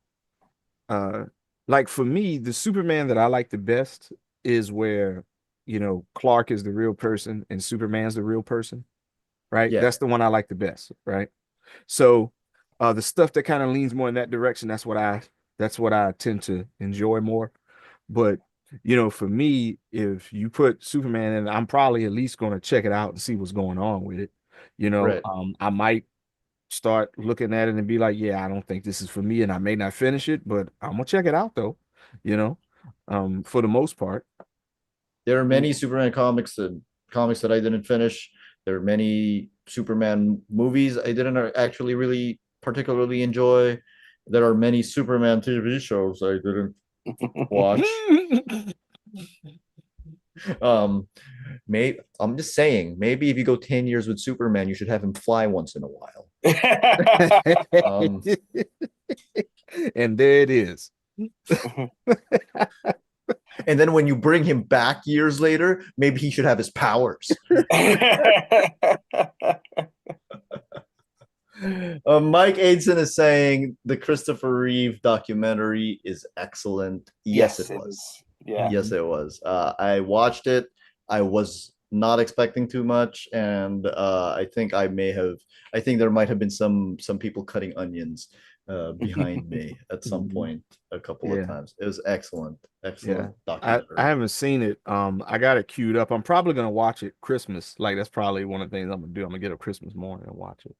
[SPEAKER 3] uh like for me, the Superman that I like the best is where, Clark is the real person and Superman's the real person, right?
[SPEAKER 1] Yeah.
[SPEAKER 3] That's the one I like the best, right? So the stuff that kind of leans more in that direction, that's what I tend to enjoy more. But for me, if you put Superman in, I'm probably at least going to check it out and see what's going on with it.
[SPEAKER 1] Right.
[SPEAKER 3] I might start looking at it and be like, yeah, I don't think this is for me, and I may not finish it, but I'm gonna check it out though, you know, for the most part.
[SPEAKER 1] There are many
[SPEAKER 2] Mm.
[SPEAKER 1] Superman comics that I didn't finish. There are many Superman movies I didn't actually really particularly enjoy. There are many Superman TV shows I didn't watch. Um, I'm just saying, maybe if you go 10 years with Superman, you should have him fly once in a while. Um,
[SPEAKER 3] And there it is.
[SPEAKER 1] and then when you bring him back years later, maybe he should have his powers. Mike Aidson is saying the Christopher Reeve documentary is excellent. Yes,
[SPEAKER 2] Yes,
[SPEAKER 1] it
[SPEAKER 2] it
[SPEAKER 1] was.
[SPEAKER 2] is. Yeah.
[SPEAKER 1] Yes, it was. I watched it. I was not expecting too much, and I think there might have been some people cutting onions behind me at some
[SPEAKER 3] Mhm.
[SPEAKER 1] point a couple of
[SPEAKER 3] Yeah,
[SPEAKER 1] times. It was excellent,
[SPEAKER 3] yeah.
[SPEAKER 1] excellent
[SPEAKER 3] I
[SPEAKER 1] documentary.
[SPEAKER 3] haven't seen it. I got it queued up. I'm probably gonna watch it Christmas. Like that's probably one of the things I'm gonna do. I'm gonna get up Christmas morning and watch it.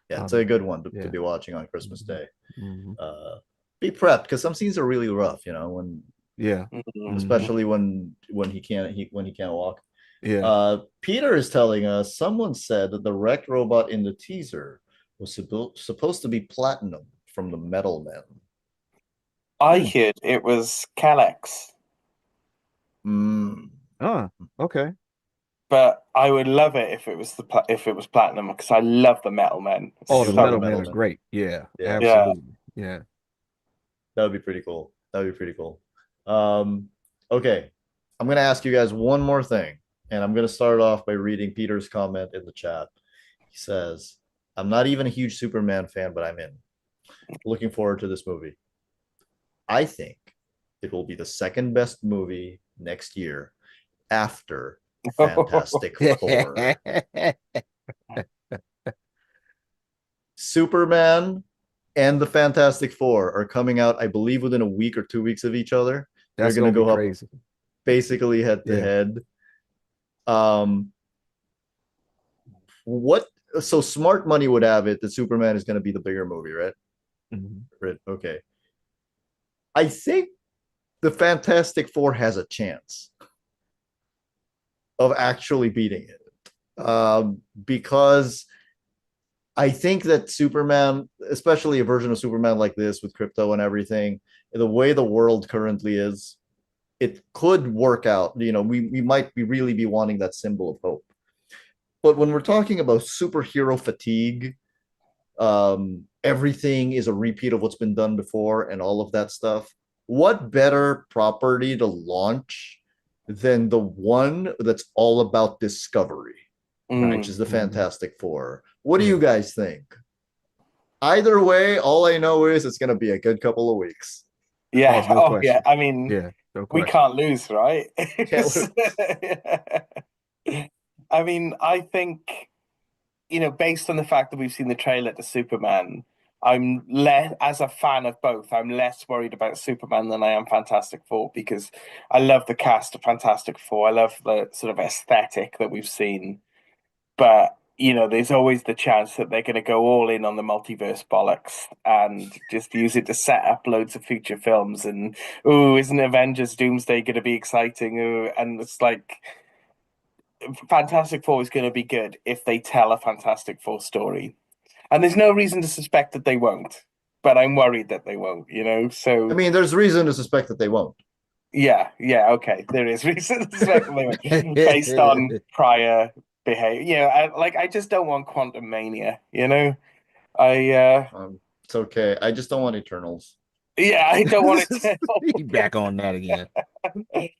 [SPEAKER 1] Yeah, it's
[SPEAKER 3] Um,
[SPEAKER 1] a good one to
[SPEAKER 3] yeah.
[SPEAKER 1] be watching on Christmas
[SPEAKER 3] Mhm.
[SPEAKER 1] Day.
[SPEAKER 3] Mhm.
[SPEAKER 1] Uh, be prepped because some scenes are really rough, when
[SPEAKER 3] Yeah.
[SPEAKER 2] Mhm.
[SPEAKER 3] Mhm.
[SPEAKER 1] especially when he can't walk.
[SPEAKER 3] Yeah.
[SPEAKER 1] Peter is telling us someone said that the wrecked robot in the teaser was supposed to be Platinum from the Metal Men.
[SPEAKER 2] I
[SPEAKER 3] Hmm.
[SPEAKER 2] heard it was Calex,
[SPEAKER 1] Mm.
[SPEAKER 3] Okay.
[SPEAKER 2] but I would love it if if it was Platinum because I love the Metal Men.
[SPEAKER 3] Oh,
[SPEAKER 1] You
[SPEAKER 3] the
[SPEAKER 1] love the
[SPEAKER 3] Metal
[SPEAKER 2] So
[SPEAKER 3] Men
[SPEAKER 1] Metal
[SPEAKER 3] are
[SPEAKER 1] Men.
[SPEAKER 3] great. Yeah,
[SPEAKER 1] Yeah,
[SPEAKER 2] yeah.
[SPEAKER 3] absolutely. Yeah.
[SPEAKER 1] that would be pretty cool. That would be pretty cool. Um, okay, I'm gonna ask you guys one more thing, and I'm gonna start off by reading Peter's comment in the chat. He says, "I'm not even a huge Superman fan, but I'm in. Looking forward to this movie. I think it will be the second best movie next year after Fantastic Four. Superman and the Fantastic Four are coming out, I believe, within a week or 2 weeks of each other. They're
[SPEAKER 3] That's
[SPEAKER 1] going to
[SPEAKER 3] gonna be
[SPEAKER 1] go up
[SPEAKER 3] crazy.
[SPEAKER 1] basically head to
[SPEAKER 3] Yeah.
[SPEAKER 1] head. Um, what? So smart money would have it that Superman is going to be the bigger movie, right?
[SPEAKER 3] Mhm.
[SPEAKER 1] Right. Okay. I think the Fantastic Four has a chance of actually beating it, because I think that Superman, especially a version of Superman like this with crypto and everything, the way the world currently is, it could work out. We might be really be wanting that symbol of hope. But when we're talking about superhero fatigue, everything is a repeat of what's been done before and all of that stuff. What better property to launch than the one that's all about discovery,
[SPEAKER 3] Right.
[SPEAKER 1] which is the
[SPEAKER 3] Mhm.
[SPEAKER 1] Fantastic Four? What do
[SPEAKER 3] Yeah.
[SPEAKER 1] you guys think? Either way, all I know is it's going to be a good couple of weeks.
[SPEAKER 3] Oh,
[SPEAKER 2] Yeah.
[SPEAKER 3] no
[SPEAKER 2] Oh yeah.
[SPEAKER 3] question.
[SPEAKER 2] I mean,
[SPEAKER 3] Yeah, no
[SPEAKER 2] we
[SPEAKER 3] question.
[SPEAKER 2] can't lose, right?
[SPEAKER 1] Can't
[SPEAKER 2] I mean, I think, based on the fact that we've seen the trailer to Superman, I'm less, as a fan of both, I'm less worried about Superman than I am Fantastic Four because I love the cast of Fantastic Four. I love the sort of aesthetic that we've seen. But there's always the chance that they're going to go all in on the multiverse bollocks and just use it to set up loads of future films. And oh, isn't Avengers Doomsday going to be exciting? Ooh, and it's like Fantastic Four is going to be good if they tell a Fantastic Four story. And there's no reason to suspect that they won't, but I'm worried that they won't.
[SPEAKER 1] I
[SPEAKER 2] So
[SPEAKER 1] mean, there's reason to suspect that they won't.
[SPEAKER 2] yeah, okay, there is reason to suspect that they won't based on prior behavior. I just don't want quantum mania. I
[SPEAKER 1] It's okay. I just don't want Eternals.
[SPEAKER 2] Yeah, I don't want it
[SPEAKER 3] He back on that again.
[SPEAKER 2] and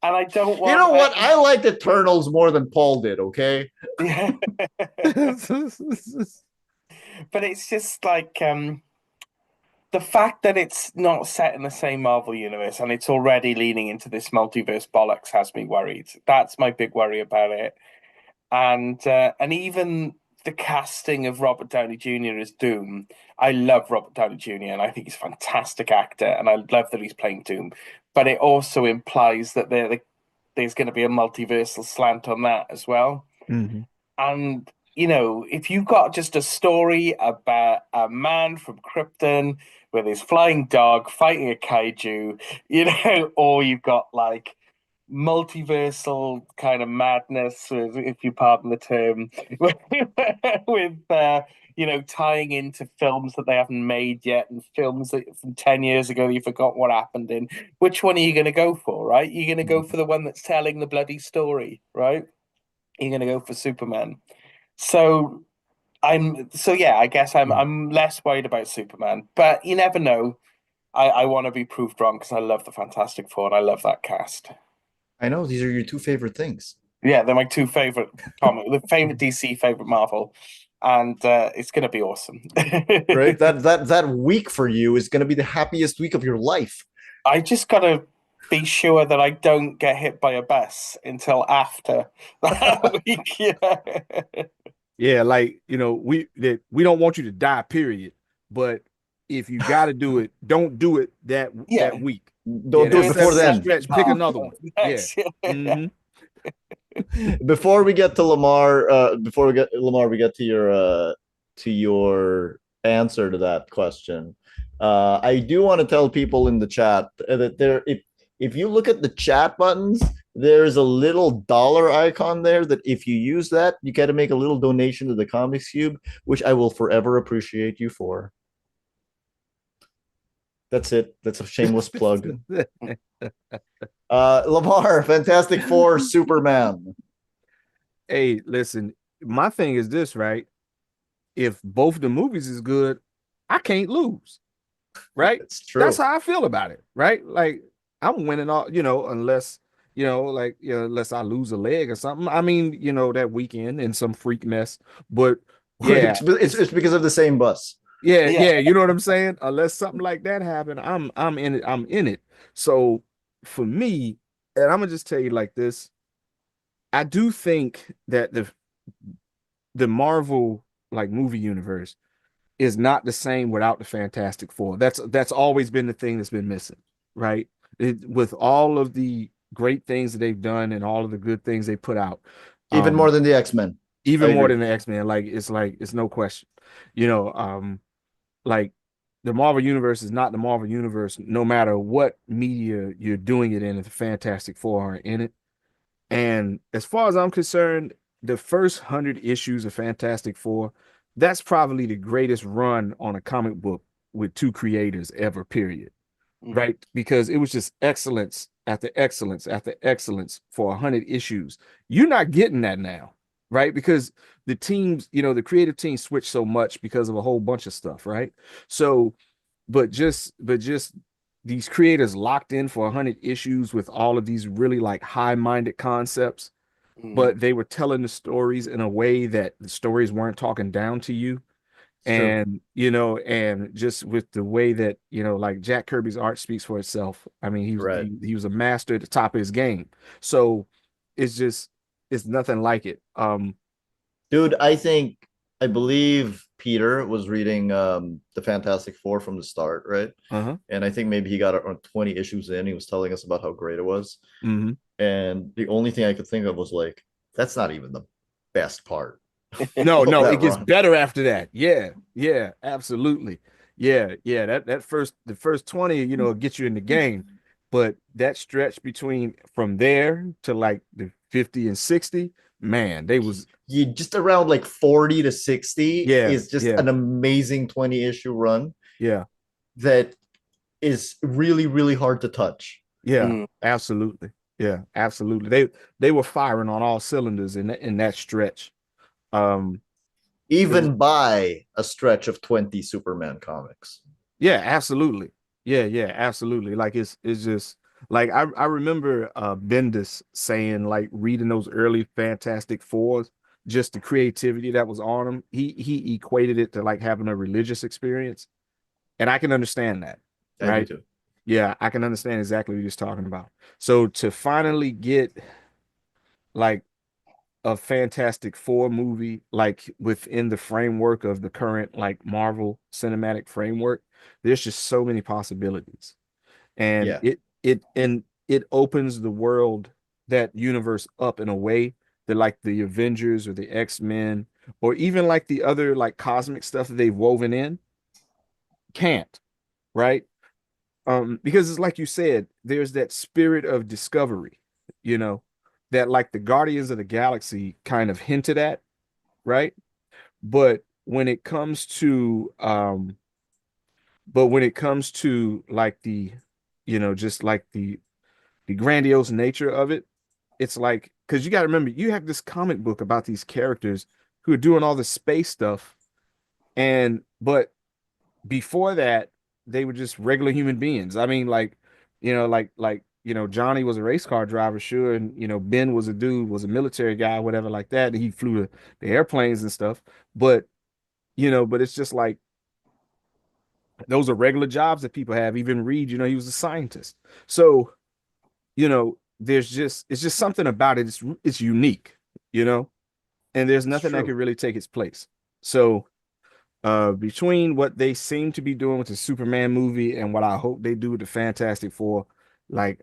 [SPEAKER 2] I don't want.
[SPEAKER 1] You know what? I liked Eternals more than Paul did. Okay.
[SPEAKER 2] Yeah, but it's just like the fact that it's not set in the same Marvel universe and it's already leaning into this multiverse bollocks has me worried. That's my big worry about it. And even the casting of Robert Downey Jr. as Doom, I love Robert Downey Jr. and I think he's a fantastic actor, and I love that he's playing Doom. But it also implies that there's going to be a multiversal slant on that as well.
[SPEAKER 3] Mhm.
[SPEAKER 2] And if you've got just a story about a man from Krypton with his flying dog fighting a kaiju, or you've got like multiversal kind of madness, if you pardon the term, with tying into films that they haven't made yet and films that from 10 years ago you forgot what happened in. Which one are you going to go for, right? You're going to go for the one that's telling the bloody story, right? You're going to go for Superman. So yeah, I guess I'm less worried about Superman, but you never know. I want to be proved wrong because I love the Fantastic Four and I love that cast.
[SPEAKER 1] I know these are your two favorite things.
[SPEAKER 2] Yeah, they're my two favorite the favorite DC, favorite Marvel, and it's gonna be awesome.
[SPEAKER 1] Right? That week for you is going to be the happiest week of your life.
[SPEAKER 2] I just gotta be sure that I don't get hit by a bus until after that week. Yeah.
[SPEAKER 3] Yeah, like we don't want you to die, period. But if you got to do it, don't do it that week.
[SPEAKER 1] Don't do it before then.
[SPEAKER 3] Stretch, pick another one. Yeah. Mhm.
[SPEAKER 1] Before we get to Lamar, we get to your answer to that question. I do want to tell people in the chat that if you look at the chat buttons, there's a little dollar icon there that if you use that, you got to make a little donation to the Comics Cube, which I will forever appreciate you for. That's it. That's a shameless plug. Lamar, Fantastic Four, Superman.
[SPEAKER 3] Hey, listen, my thing is this, right? If both the movies is good, I can't lose. Right?
[SPEAKER 1] It's true.
[SPEAKER 3] That's how I feel about it, right? Like I'm winning all, unless unless I lose a leg or something. I mean, that weekend in some freak mess. But yeah,
[SPEAKER 1] it's because of the same bus.
[SPEAKER 3] Yeah, you know what I'm saying? Unless something like that happened, I'm in it. I'm in it. So for me, and I'm gonna just tell you like this, I do think that the Marvel like movie universe is not the same without the Fantastic Four. That's always been the thing that's been missing, right? With all of the great things that they've done and all of the good things they put out,
[SPEAKER 1] even more than the X-Men.
[SPEAKER 3] Even more than the X-Men. Like it's no question. Like the Marvel Universe is not the Marvel Universe, no matter what media you're doing it in, if the Fantastic Four are in it. And as far as I'm concerned, the first 100 issues of Fantastic Four, that's probably the greatest run on a comic book with two creators ever, period. Mm-hmm. Right? Because it was just excellence after excellence after excellence for 100 issues. You're not getting that now, right? Because the teams, the creative team switched so much because of a whole bunch of stuff, right? So, but just these creators locked in for 100 issues with all of these really like high-minded concepts, but they were telling the stories in a way that the stories weren't talking down to you. And and just with the way that like Jack Kirby's art speaks for itself. I mean, he was a master at the top of his game. So it's nothing like it.
[SPEAKER 1] Dude, I believe Peter was reading the Fantastic Four from the start, right? And I think maybe he got around 20 issues in. He was telling us about how great it was. And the only thing I could think of was like, that's not even the best part.
[SPEAKER 3] No,
[SPEAKER 1] Of
[SPEAKER 3] no,
[SPEAKER 1] that
[SPEAKER 3] it gets
[SPEAKER 1] run.
[SPEAKER 3] better after that. Yeah, yeah, absolutely. Yeah, yeah. The first 20, gets you in the game. But that stretch between from there to like the 50 and 60, man, they was
[SPEAKER 1] You just around like 40 to 60
[SPEAKER 3] yeah,
[SPEAKER 1] is just
[SPEAKER 3] yeah,
[SPEAKER 1] an amazing 20 issue run
[SPEAKER 3] yeah,
[SPEAKER 1] that is really, really hard to touch.
[SPEAKER 3] yeah,
[SPEAKER 2] Mm.
[SPEAKER 3] absolutely. Yeah, absolutely. They were firing on all cylinders in that stretch. Um, it was
[SPEAKER 1] Even by a stretch of 20 Superman comics.
[SPEAKER 3] Yeah, absolutely. Yeah, yeah, absolutely. Like it's just like I remember Bendis saying like reading those early Fantastic Fours, just the creativity that was on them. He equated it to like having a religious experience. And I can understand that,
[SPEAKER 1] I do
[SPEAKER 3] right?
[SPEAKER 1] too.
[SPEAKER 3] Yeah, I can understand exactly what he's talking about. So to finally get like a Fantastic Four movie, like within the framework of the current like Marvel cinematic framework, there's just so many possibilities. And
[SPEAKER 1] Yeah,
[SPEAKER 3] it opens the world, that universe up in a way that like the Avengers or the X-Men or even like the other like cosmic stuff that they've woven in can't, right? Because it's like you said, there's that spirit of discovery, you know, that like the Guardians of the Galaxy kind of hinted at, right? But when it comes to like just like the grandiose nature of it, it's like because you got to remember you have this comic book about these characters who are doing all the space stuff, and but before that they were just regular human beings. I mean, like Johnny was a race car driver, sure, and Ben was a military guy, whatever, like that, and he flew the airplanes and stuff. But but it's just like those are regular jobs that people have. Even Reed, he was a scientist. So there's just it's just something about it. It's unique, you know, and there's
[SPEAKER 1] it's
[SPEAKER 3] nothing that could
[SPEAKER 1] true.
[SPEAKER 3] really take its place. So between what they seem to be doing with the Superman movie and what I hope they do with the Fantastic Four, like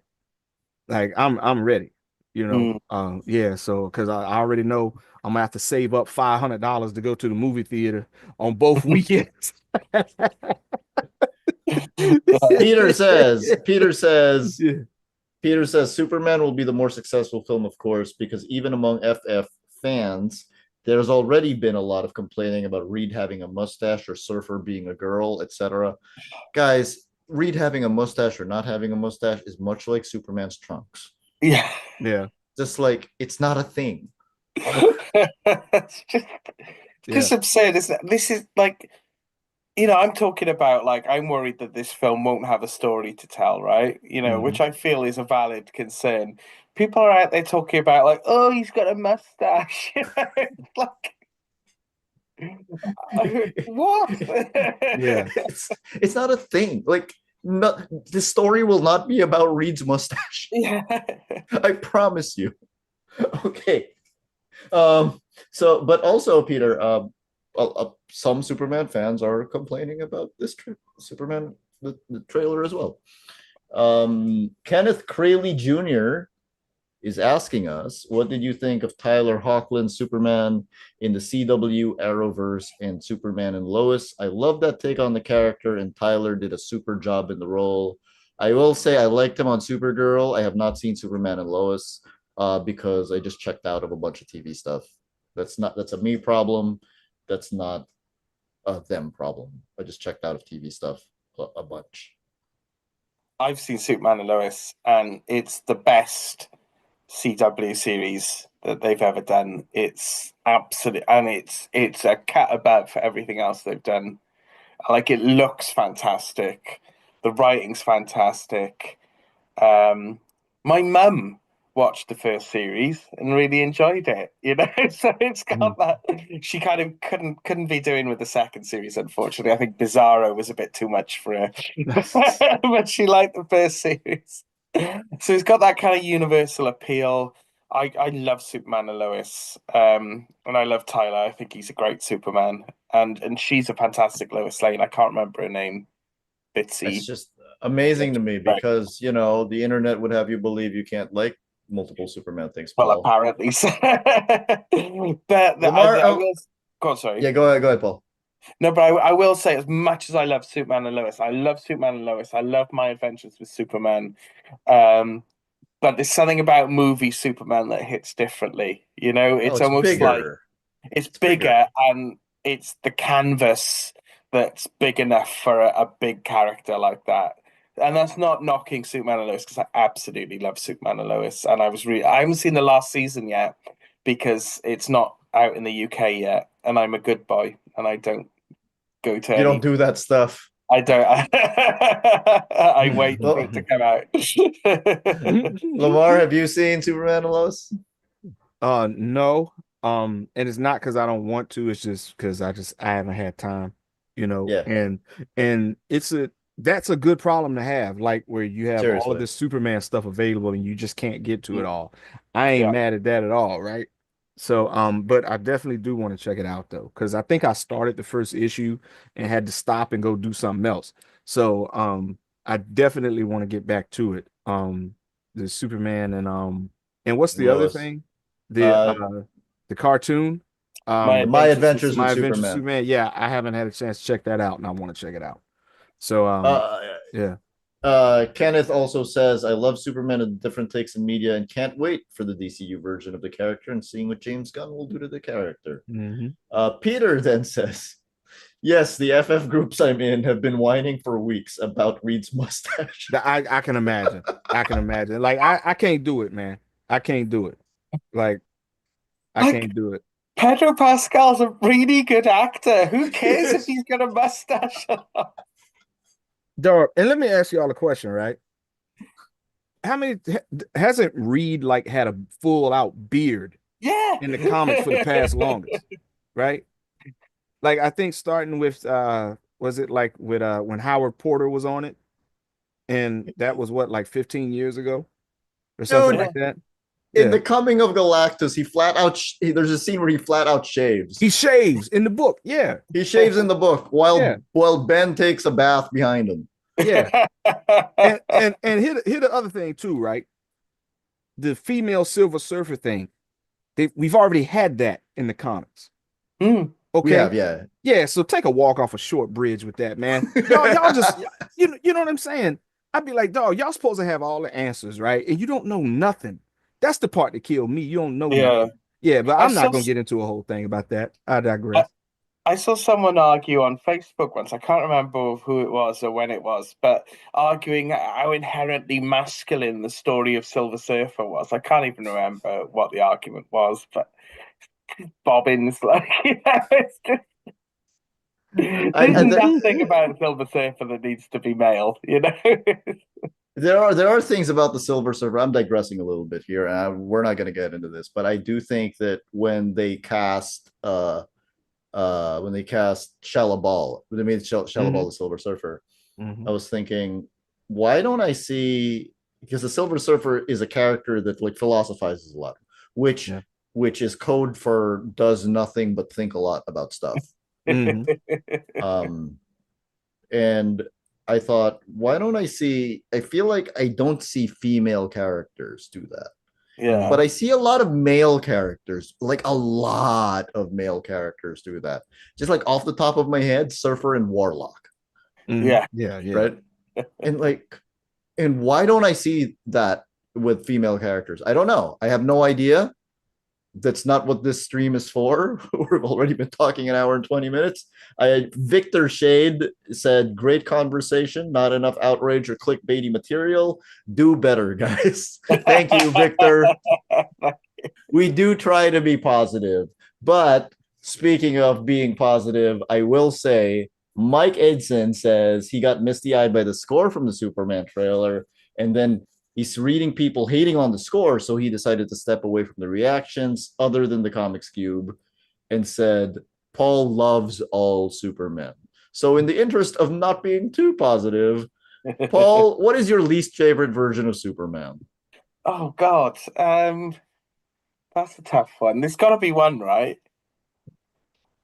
[SPEAKER 3] I'm ready,
[SPEAKER 2] Mm.
[SPEAKER 3] yeah, so because I already know I'm gonna have to save up $500 to go to the movie theater on both weekends.
[SPEAKER 1] Peter says, Peter says,
[SPEAKER 3] Yeah.
[SPEAKER 1] Peter says Superman will be the more successful film, of course, because even among FF fans, there's already been a lot of complaining about Reed having a mustache or Surfer being a girl, etc. Guys, Reed having a mustache or not having a mustache is much like Superman's trunks.
[SPEAKER 2] Yeah.
[SPEAKER 3] Yeah,
[SPEAKER 1] Just like it's not a thing.
[SPEAKER 2] It's
[SPEAKER 3] yeah.
[SPEAKER 2] just absurd, isn't it? This is like, I'm talking about like I'm worried that this film won't have a story to tell, right? Which
[SPEAKER 1] Mhm.
[SPEAKER 2] I feel is a valid concern. People are out there talking about like, oh, he's got a mustache. Like, what?
[SPEAKER 3] Yeah.
[SPEAKER 1] It's not a thing. Like not the story will not be about Reed's mustache.
[SPEAKER 2] Yeah.
[SPEAKER 1] I promise you. Okay. Um, so, but also, Peter, some Superman fans are complaining about this Superman the trailer as well. Kenneth Crayley Jr. is asking us, what did you think of Tyler Hoechlin's Superman in the CW Arrowverse and Superman and Lois? I love that take on the character, and Tyler did a super job in the role. I will say I liked him on Supergirl. I have not seen Superman and Lois because I just checked out of a bunch of TV stuff. That's a me problem. That's not a them problem. I just checked out of TV stuff a bunch.
[SPEAKER 2] I've seen Superman and Lois, and it's the best CW series that they've ever done. It's absolute, and it's a cat above for everything else they've done. Like it looks fantastic, the writing's fantastic. Um, my mum watched the first series and really enjoyed it, So it's
[SPEAKER 3] Mhm.
[SPEAKER 2] got that. She kind of couldn't be doing with the second series, unfortunately. I think Bizarro was a bit too much for her, but she liked the first series. So it's got that kind of universal appeal. I love Superman and Lois, and I love Tyler. I think he's a great Superman, and she's a fantastic Lois Lane. I can't remember her name.
[SPEAKER 1] It's
[SPEAKER 2] Bitsy.
[SPEAKER 1] just amazing to me because the internet would have you believe you can't like multiple Superman things,
[SPEAKER 2] Well,
[SPEAKER 1] Paul.
[SPEAKER 2] apparently so. But
[SPEAKER 1] Lamar,
[SPEAKER 2] I will go on, sorry.
[SPEAKER 1] yeah, go ahead, Paul.
[SPEAKER 2] No, but I will say, as much as I love Superman and Lois, I love Superman and Lois. I love my adventures with Superman. Um, but there's something about movie Superman that hits differently. You know,
[SPEAKER 1] Oh,
[SPEAKER 2] it's
[SPEAKER 1] it's
[SPEAKER 2] almost like
[SPEAKER 1] bigger.
[SPEAKER 2] it's
[SPEAKER 1] bigger.
[SPEAKER 2] bigger and it's the canvas that's big enough for a big character like that. And that's not knocking Superman and Lois, because I absolutely love Superman and Lois. And I haven't seen the last season yet because it's not out in the UK yet. And I'm a good boy and I don't go to
[SPEAKER 1] You don't do that stuff.
[SPEAKER 2] I don't. I wait for
[SPEAKER 1] Well,
[SPEAKER 2] it to come out.
[SPEAKER 1] Lamar, have you seen Superman and Lois?
[SPEAKER 3] No. And it's not because I don't want to, it's just because I haven't had time,
[SPEAKER 1] Yeah.
[SPEAKER 3] and that's a good problem to have, like where you have all of
[SPEAKER 1] Seriously.
[SPEAKER 3] this Superman stuff available and you just can't get to it all. I ain't
[SPEAKER 2] Yeah.
[SPEAKER 3] mad at that at all, right? So, but I definitely do want to check it out though, because I think I started the first issue and had to stop and go do something else. So, I definitely want to get back to it. The Superman and what's the other
[SPEAKER 1] Lois.
[SPEAKER 3] thing?
[SPEAKER 1] Uh,
[SPEAKER 3] The cartoon.
[SPEAKER 2] My
[SPEAKER 1] My
[SPEAKER 2] Adventures
[SPEAKER 1] Adventures
[SPEAKER 3] My
[SPEAKER 1] with
[SPEAKER 3] Adventures with
[SPEAKER 1] Superman.
[SPEAKER 3] Superman. Yeah, I haven't had a chance to check that out, and I want to check it out. So,
[SPEAKER 1] Uh,
[SPEAKER 3] yeah.
[SPEAKER 1] Kenneth also says, I love Superman and different takes in media and can't wait for the DCU version of the character and seeing what James Gunn will do to the character.
[SPEAKER 3] Mhm.
[SPEAKER 1] Peter then says, yes, the FF groups I'm in have been whining for weeks about Reed's mustache.
[SPEAKER 3] I can imagine. I can imagine. Like I can't do it, man. I can't do it. Like I
[SPEAKER 2] Like,
[SPEAKER 3] can't do it.
[SPEAKER 2] Pedro Pascal's a really good actor. Who cares if he's got a mustache?
[SPEAKER 3] Dog, and let me ask y'all a question, right? How many hasn't Reed like had a full out beard
[SPEAKER 2] Yeah.
[SPEAKER 3] in the comics for the past longest, right? Like I think starting with was it like with when Howard Porter was on it, and that was what, like 15 years ago or something
[SPEAKER 1] Dude,
[SPEAKER 3] like that.
[SPEAKER 1] in
[SPEAKER 3] Yeah.
[SPEAKER 1] the Coming of Galactus, he flat out, there's a scene where he flat out shaves.
[SPEAKER 3] He shaves in the book. Yeah.
[SPEAKER 1] He shaves in the book
[SPEAKER 3] Yeah.
[SPEAKER 1] while Ben takes a bath behind him.
[SPEAKER 3] Yeah. And here the other thing too, right? The female Silver Surfer thing. We've already had that in the comics.
[SPEAKER 2] Mm.
[SPEAKER 1] We
[SPEAKER 3] Okay.
[SPEAKER 1] have, yeah.
[SPEAKER 3] Yeah, so take a walk off a short bridge with that, man. Y'all just you know what I'm saying? I'd be like, dog, y'all supposed to have all the answers, right? And you don't know nothing. That's the part that killed me. You don't know
[SPEAKER 2] Yeah.
[SPEAKER 3] nothing. Yeah, but
[SPEAKER 2] I
[SPEAKER 3] I'm not
[SPEAKER 2] saw
[SPEAKER 3] gonna get into a whole thing about that. I
[SPEAKER 2] I,
[SPEAKER 3] digress.
[SPEAKER 2] I saw someone argue on Facebook once. I can't remember who it was or when it was, but arguing how inherently masculine the story of Silver Surfer was. I can't even remember what the argument was, but bobbins, like, it's just there's nothing about Silver Surfer that needs to be male,
[SPEAKER 1] there are things about the Silver Surfer. I'm digressing a little bit here, and we're not going to get into this, but I do think that when they cast Shella Ball, when they made Shella Ball the Silver Surfer, I was thinking, why don't I see, because the Silver Surfer is a character that like philosophizes a lot, which is code for does nothing but think a lot about stuff. And I thought, why don't I feel like I don't see female characters do that.
[SPEAKER 2] Yeah.
[SPEAKER 1] But I see a lot of male characters, like a lot of male characters do that. Just like off the top of my head, Surfer and Warlock.
[SPEAKER 2] Yeah.
[SPEAKER 3] Yeah.
[SPEAKER 1] Right. And why don't I see that with female characters? I don't know. I have no idea. That's not what this stream is for. We've already been talking an hour and 20 minutes. Victor Shade said, great conversation, not enough outrage or clickbaity material. Do better, guys. Thank you, Victor. We do try to be positive. But speaking of being positive, I will say Mike Edson says he got misty-eyed by the score from the Superman trailer, and then he's reading people hating on the score, so he decided to step away from the reactions other than the Comics Cube and said, Paul loves all Supermen. So in the interest of not being too positive, Paul, what is your least favorite version of Superman?
[SPEAKER 2] Oh, God. That's a tough one. There's got to be one, right?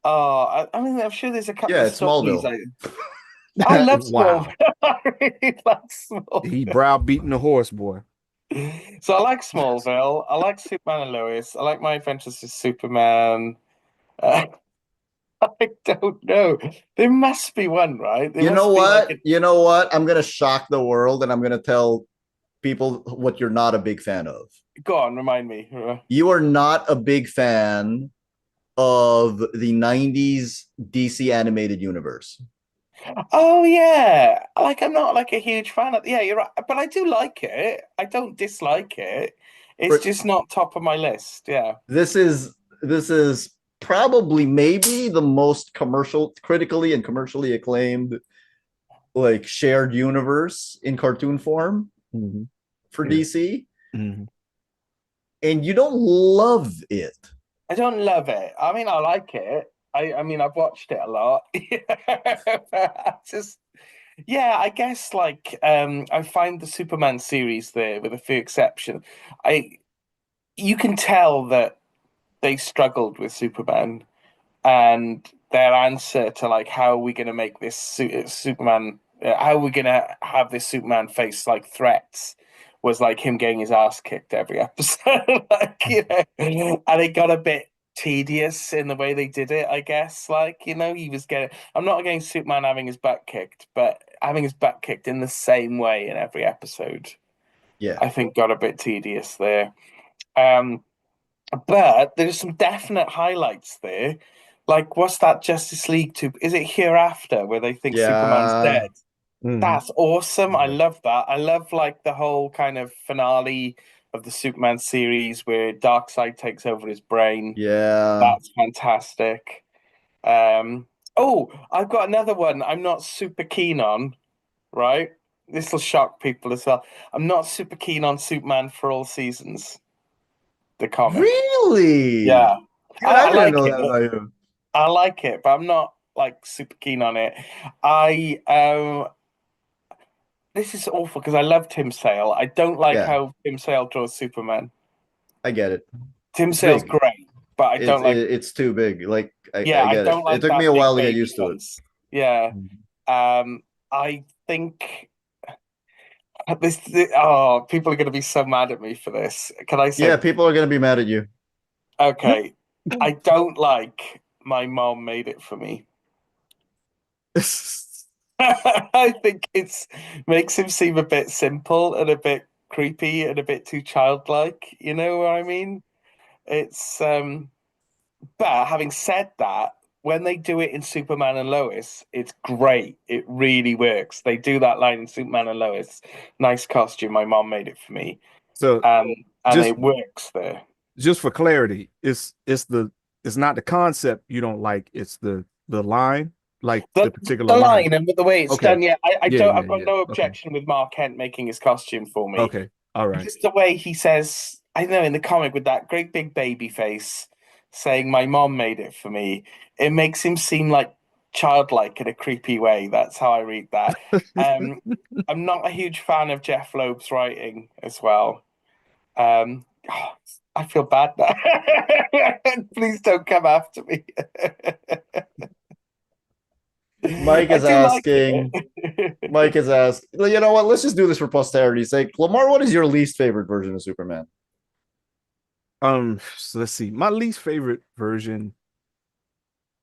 [SPEAKER 2] Oh, I mean, I'm sure there's a couple of
[SPEAKER 1] it's Smallville.
[SPEAKER 2] I love
[SPEAKER 3] Wow.
[SPEAKER 2] Smallville. I really like Smallville.
[SPEAKER 3] He browbeating the horse, boy.
[SPEAKER 2] So I like Smallville. I like Superman and Lois. I like My Adventures with Superman. Uh, I don't know. There must be one, right? There
[SPEAKER 1] You know
[SPEAKER 2] must be like
[SPEAKER 1] what? You know what? I'm gonna shock the world and I'm gonna tell people what you're not a big fan of.
[SPEAKER 2] Go on, remind me.
[SPEAKER 1] You are not a big fan of the 90s DC animated universe.
[SPEAKER 2] Oh yeah. Like I'm not like a huge fan of yeah, you're right. But I do like it. I don't dislike it. It's
[SPEAKER 1] For
[SPEAKER 2] just not top of my list. Yeah.
[SPEAKER 1] this is probably maybe the most commercial critically and commercially acclaimed like shared universe in cartoon form
[SPEAKER 3] Mhm.
[SPEAKER 1] for
[SPEAKER 3] Yeah.
[SPEAKER 1] DC,
[SPEAKER 3] Mhm.
[SPEAKER 1] and you don't love it.
[SPEAKER 2] I don't love it. I mean, I like it. I mean, I've watched it a lot. I just yeah, I guess like I find the Superman series there with a few exceptions. I you can tell that they struggled with Superman and their answer to like how are we going to make this Superman how are we going to have this Superman face like threats was like him getting his ass kicked every episode like and it got a bit tedious in the way they did it, I guess. Like he was getting, I'm not against Superman having his butt kicked, but having his butt kicked in the same way in every episode
[SPEAKER 1] Yeah,
[SPEAKER 2] I think got a bit tedious there. um but there's some definite highlights there. Like, what's that Justice League 2? Is it Hereafter where they think Superman's
[SPEAKER 1] yeah,
[SPEAKER 2] dead?
[SPEAKER 3] Mhm.
[SPEAKER 2] That's awesome. I
[SPEAKER 3] Yeah.
[SPEAKER 2] love that. I love like the whole kind of finale of the Superman series where Darkseid takes over his brain.
[SPEAKER 1] yeah,
[SPEAKER 2] That's fantastic. Um, oh, I've got another one I'm not super keen on, right? This will shock people as well. I'm not super keen on Superman for All Seasons, the comic.
[SPEAKER 1] really,
[SPEAKER 2] Yeah.
[SPEAKER 1] dude. I
[SPEAKER 2] I
[SPEAKER 1] didn't
[SPEAKER 2] like
[SPEAKER 1] know that
[SPEAKER 2] it.
[SPEAKER 1] about you.
[SPEAKER 2] I like it, but I'm not like super keen on it. I This is awful because I love Tim Sale. I don't like
[SPEAKER 1] Yeah,
[SPEAKER 2] how Tim Sale draws Superman.
[SPEAKER 1] I get it.
[SPEAKER 2] Tim
[SPEAKER 1] It's
[SPEAKER 2] Sale's
[SPEAKER 1] big.
[SPEAKER 2] great, but I don't like
[SPEAKER 1] It's too big. Like
[SPEAKER 2] yeah,
[SPEAKER 1] I
[SPEAKER 2] I
[SPEAKER 1] get it.
[SPEAKER 2] don't
[SPEAKER 1] It
[SPEAKER 2] like
[SPEAKER 1] took me
[SPEAKER 2] that
[SPEAKER 1] a
[SPEAKER 2] big
[SPEAKER 1] while to get
[SPEAKER 2] baby
[SPEAKER 1] used to it.
[SPEAKER 2] face. Yeah.
[SPEAKER 3] Mhm.
[SPEAKER 2] Um I think oh, people are gonna be so mad at me for this. Can I
[SPEAKER 1] Yeah,
[SPEAKER 2] say
[SPEAKER 1] people are gonna be mad at you.
[SPEAKER 2] okay. I don't like My Mom Made It For Me. I think it's makes him seem a bit simple and a bit creepy and a bit too childlike. You know what I mean? It's but having said that, when they do it in Superman and Lois, it's great. It really works. They do that line in Superman and Lois. Nice costume. My mom made it for me.
[SPEAKER 3] So
[SPEAKER 2] Um, and
[SPEAKER 3] just
[SPEAKER 2] it works there.
[SPEAKER 3] just for clarity, it's not the concept you don't like, it's the line, like
[SPEAKER 2] The
[SPEAKER 3] the particular
[SPEAKER 2] the
[SPEAKER 3] line.
[SPEAKER 2] line and the way it's
[SPEAKER 3] Okay.
[SPEAKER 2] done, yeah, I
[SPEAKER 3] Yeah,
[SPEAKER 2] don't
[SPEAKER 3] yeah,
[SPEAKER 2] I've got
[SPEAKER 3] yeah.
[SPEAKER 2] no
[SPEAKER 3] Okay.
[SPEAKER 2] objection with Mark Kent making his costume for me.
[SPEAKER 3] Okay. All right.
[SPEAKER 2] Just the way he says, I know in the comic with that great big baby face saying, My mom made it for me, it makes him seem like childlike in a creepy way. That's how I read that. Um, I'm not a huge fan of Jeff Loeb's writing as well. Oh, I feel bad now. Please don't come after me.
[SPEAKER 1] Mike
[SPEAKER 2] I
[SPEAKER 1] is
[SPEAKER 2] do like
[SPEAKER 1] asking.
[SPEAKER 2] it.
[SPEAKER 1] Mike is asking. Well, you know what? Let's just do this for posterity's sake. Lamar, what is your least favorite version of Superman?
[SPEAKER 3] So let's see. My least favorite version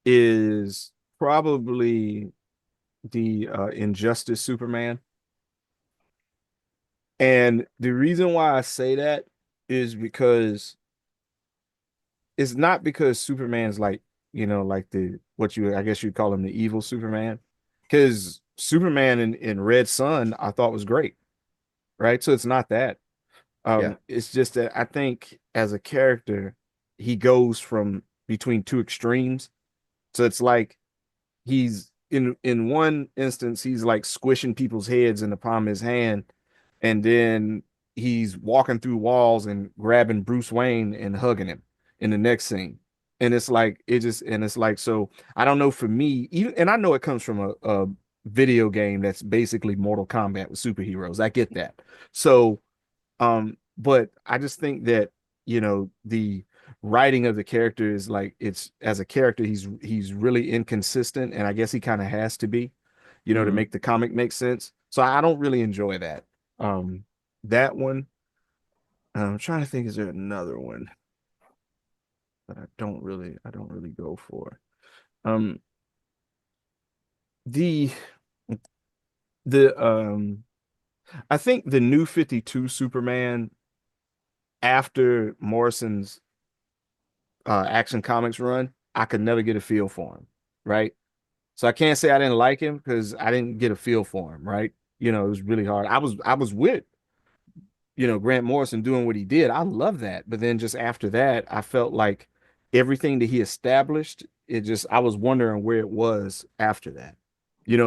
[SPEAKER 3] is probably the Injustice Superman. And the reason why I say that is because it's not because Superman's like, like the what you I guess you'd call him the evil Superman. Because Superman in Red Sun I thought was great, right? So it's not that.
[SPEAKER 1] Yeah,
[SPEAKER 3] It's just that I think as a character, he goes from between two extremes. So it's like he's in one instance he's like squishing people's heads in the palm of his hand, and then he's walking through walls and grabbing Bruce Wayne and hugging him in the next scene. And it's like it's like, so I don't know, for me, even, and I know it comes from a video game that's basically Mortal Kombat with superheroes. I get that. So but I just think that, the writing of the character is like, it's as a character, he's really inconsistent, and I guess he kind of has to be, to
[SPEAKER 1] mm-hmm.
[SPEAKER 3] make the comic make sense. So I don't really enjoy that. That one. I'm trying to think, is there another one that I don't really go for? Um, the the I think the new 52 Superman after Morrison's Action Comics run, I could never get a feel for him, right? So I can't say I didn't like him because I didn't get a feel for him, right? It was really hard. I was with, Grant Morrison doing what he did. I love that. But then just after that, I felt like everything that he established, I was wondering where it was after that.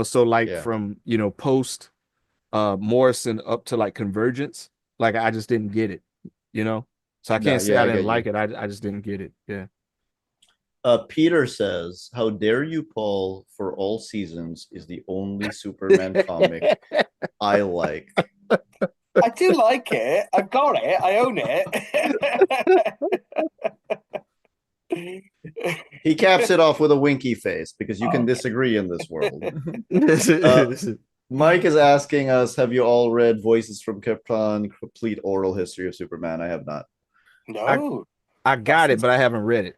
[SPEAKER 3] So like
[SPEAKER 1] Yeah.
[SPEAKER 3] from, post Morrison up to like Convergence, like I just didn't get it, you know? So I
[SPEAKER 1] No,
[SPEAKER 3] can't say
[SPEAKER 1] yeah,
[SPEAKER 3] I
[SPEAKER 1] I
[SPEAKER 3] didn't
[SPEAKER 1] get
[SPEAKER 3] like
[SPEAKER 1] you.
[SPEAKER 3] it. I just didn't get it. Yeah.
[SPEAKER 1] Peter says, "How dare you, Paul? For All Seasons is the only Superman comic I like."
[SPEAKER 2] I do like it. I've got it. I own it.
[SPEAKER 1] He caps it off with a winky face because you can
[SPEAKER 2] Okay.
[SPEAKER 1] disagree in this world. uh, Mike is asking us, "Have you all read Voices from Krypton: Complete Oral History of Superman?" I have not.
[SPEAKER 3] I
[SPEAKER 2] No,
[SPEAKER 3] I
[SPEAKER 2] that's
[SPEAKER 3] got it, but I haven't read it.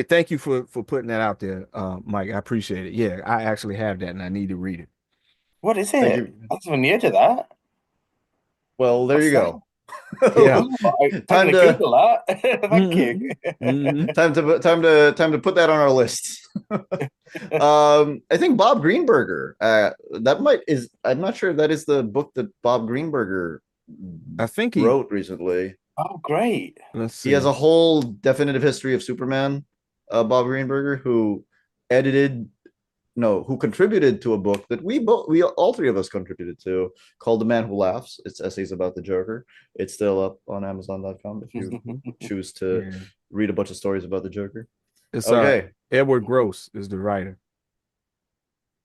[SPEAKER 3] Thank you for putting that out there, Mike. I appreciate it. Yeah, I actually have that and I need to read it.
[SPEAKER 2] what is
[SPEAKER 1] Thank
[SPEAKER 2] it?
[SPEAKER 1] you.
[SPEAKER 2] I wasn't near to that.
[SPEAKER 1] Well, there
[SPEAKER 2] What's
[SPEAKER 1] you
[SPEAKER 2] that?
[SPEAKER 1] go.
[SPEAKER 3] Yeah.
[SPEAKER 2] Ooh, I'm
[SPEAKER 1] time
[SPEAKER 2] gonna
[SPEAKER 1] to
[SPEAKER 2] Google that. Thank you.
[SPEAKER 3] Hmm. Hmm.
[SPEAKER 1] time to put that on our list. I think Bob Greenberger. That might is. I'm not sure if that is the book that Bob Greenberger
[SPEAKER 3] I think
[SPEAKER 1] wrote recently.
[SPEAKER 2] Oh, great.
[SPEAKER 3] let's
[SPEAKER 1] He has
[SPEAKER 3] see.
[SPEAKER 1] a whole definitive history of Superman. Bob Greenberger, who edited, no, who contributed to a book that we all three of us contributed to, called The Man Who Laughs. It's essays about the Joker. It's still up on Amazon.com if you choose to
[SPEAKER 3] Yeah.
[SPEAKER 1] read a bunch of stories about the Joker.
[SPEAKER 3] It's
[SPEAKER 1] Okay.
[SPEAKER 3] Edward Gross is the writer.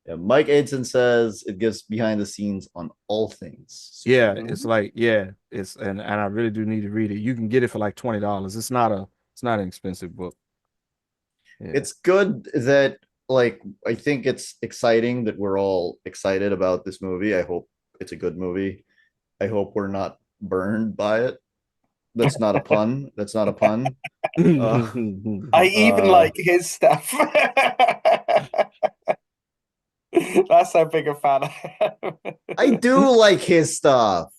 [SPEAKER 1] Yeah, Mike Edson says it gives behind the scenes on all things
[SPEAKER 3] Yeah,
[SPEAKER 1] Superman.
[SPEAKER 3] it's like, yeah, and I really do need to read it. You can get it for like $20. It's not an expensive book. Yeah.
[SPEAKER 1] It's good that, like, I think it's exciting that we're all excited about this movie. I hope it's a good movie. I hope we're not burned by it. That's not a pun. That's not a pun. Uh,
[SPEAKER 2] I even
[SPEAKER 1] uh,
[SPEAKER 2] like his stuff. That's how big a fan I am.
[SPEAKER 1] I do like his stuff.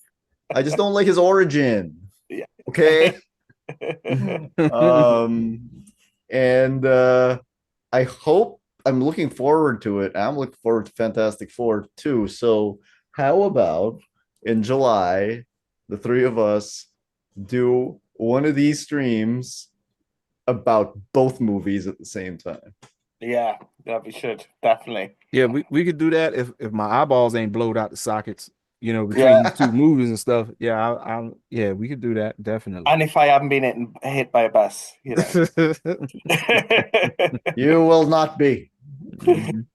[SPEAKER 1] I just don't like his origin.
[SPEAKER 2] Yeah.
[SPEAKER 1] Okay. Um, and I hope I'm looking forward to it. I'm looking forward to Fantastic Four too. So, how about in July, the three of us do one of these streams about both movies at the same time?
[SPEAKER 2] Yeah, yeah, we should definitely.
[SPEAKER 3] Yeah, we could do that if my eyeballs ain't blowed out the sockets, between
[SPEAKER 2] Yeah,
[SPEAKER 3] these two movies and stuff. Yeah, yeah, we could do that definitely.
[SPEAKER 2] and if I haven't been hit by a bus,
[SPEAKER 1] You will not be.
[SPEAKER 3] Mhm.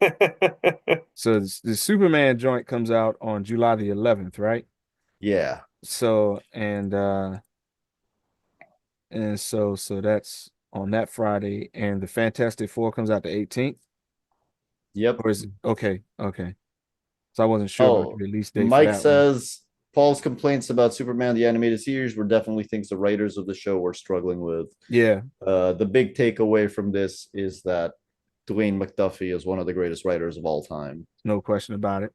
[SPEAKER 3] So the Superman joint comes out on July the 11th, right?
[SPEAKER 1] Yeah.
[SPEAKER 3] So and so that's on that Friday, and the Fantastic Four comes out the 18th,
[SPEAKER 1] Yep.
[SPEAKER 3] or is it okay? Okay, so I wasn't sure about the
[SPEAKER 1] Oh,
[SPEAKER 3] release date for
[SPEAKER 1] Mike
[SPEAKER 3] that one.
[SPEAKER 1] says Paul's complaints about Superman the animated series were definitely things the writers of the show were struggling with.
[SPEAKER 3] Yeah,
[SPEAKER 1] The big takeaway from this is that Dwayne McDuffie is one of the greatest writers of all time.
[SPEAKER 3] no question about it.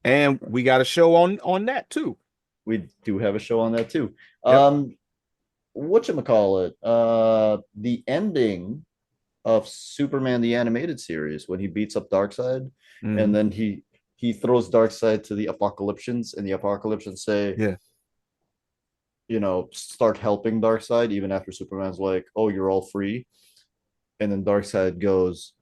[SPEAKER 3] And we got a show on that too.
[SPEAKER 1] We do have a show on that too.
[SPEAKER 3] Yep.
[SPEAKER 1] Whatchamacallit? The ending of Superman the animated series when he beats up Darkseid, and
[SPEAKER 3] Hmm.
[SPEAKER 1] then he throws Darkseid to the Apocalyptians, and the Apocalyptians say,
[SPEAKER 3] Yeah.
[SPEAKER 1] start helping Darkseid even after Superman's like, "Oh, you're all free," and then Darkseid goes,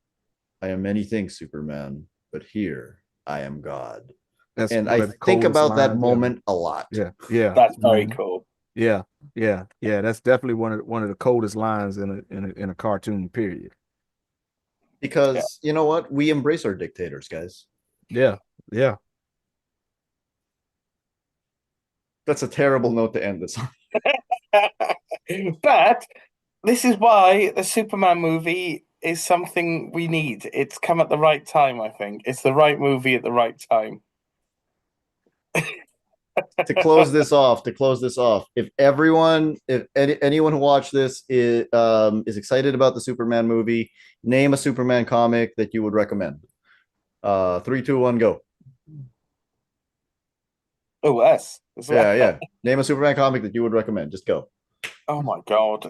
[SPEAKER 1] "I am many things, Superman, but here I am God."
[SPEAKER 3] That's
[SPEAKER 1] And
[SPEAKER 3] one
[SPEAKER 1] I
[SPEAKER 3] of the
[SPEAKER 1] think
[SPEAKER 3] coldest
[SPEAKER 1] about that
[SPEAKER 3] lines ever.
[SPEAKER 1] moment a lot
[SPEAKER 3] Yeah. Yeah.
[SPEAKER 2] that's very
[SPEAKER 3] Hmm.
[SPEAKER 2] cool.
[SPEAKER 3] Yeah. Yeah. Yeah. That's definitely one of the coldest lines in a cartoon, period.
[SPEAKER 2] Yeah.
[SPEAKER 1] because you know what? We embrace our dictators, guys.
[SPEAKER 3] Yeah. Yeah.
[SPEAKER 1] That's a terrible note to end this on.
[SPEAKER 2] But this is why the Superman movie is something we need. It's come at the right time, I think. It's the right movie at the right time.
[SPEAKER 1] to close this off, if anyone who watched this is excited about the Superman movie, name a Superman comic that you would recommend. 3, 2, 1, go.
[SPEAKER 2] Oh, us as well.
[SPEAKER 1] Yeah. Name a Superman comic that you would recommend. Just go.
[SPEAKER 2] Oh my God.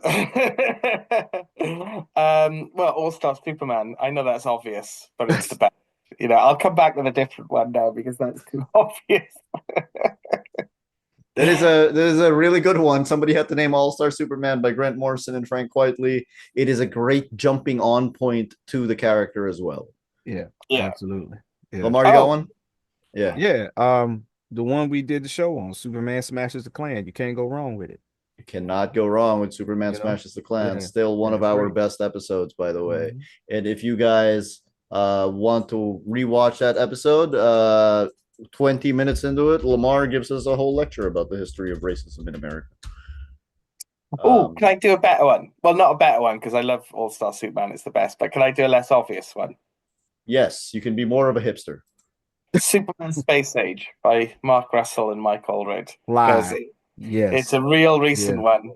[SPEAKER 2] Well, All-Star Superman. I know that's obvious, but it's the best. I'll come back with a different one now because that's too obvious.
[SPEAKER 1] That is a really good one. Somebody had to name All-Star Superman by Grant Morrison and Frank Quitely. It is a great jumping on point to the character as well.
[SPEAKER 3] Yeah,
[SPEAKER 2] Yeah.
[SPEAKER 3] absolutely. Yeah.
[SPEAKER 1] Lamar, you got one? Yeah.
[SPEAKER 3] Yeah. The one we did the show on, Superman Smashes the Klan. You can't go wrong with it.
[SPEAKER 1] You cannot go wrong with Superman
[SPEAKER 3] You know?
[SPEAKER 1] Smashes the Klan.
[SPEAKER 3] Yeah.
[SPEAKER 1] Still one
[SPEAKER 3] Yeah,
[SPEAKER 1] of
[SPEAKER 3] it's
[SPEAKER 1] our
[SPEAKER 3] great.
[SPEAKER 1] best episodes, by the way.
[SPEAKER 3] Mhm.
[SPEAKER 1] And if you guys want to rewatch that episode, 20 minutes into it, Lamar gives us a whole lecture about the history of racism in America.
[SPEAKER 2] Oh, can I do a better one? Well, not a better one because I love All-Star Superman. It's the best. But can I do a less obvious one?
[SPEAKER 1] Yes, you can be more of a hipster.
[SPEAKER 2] Superman Space Age by Mark Russell and Mike Allred. Because
[SPEAKER 3] Live. Yes.
[SPEAKER 2] it's a real recent
[SPEAKER 3] Yeah.
[SPEAKER 2] one.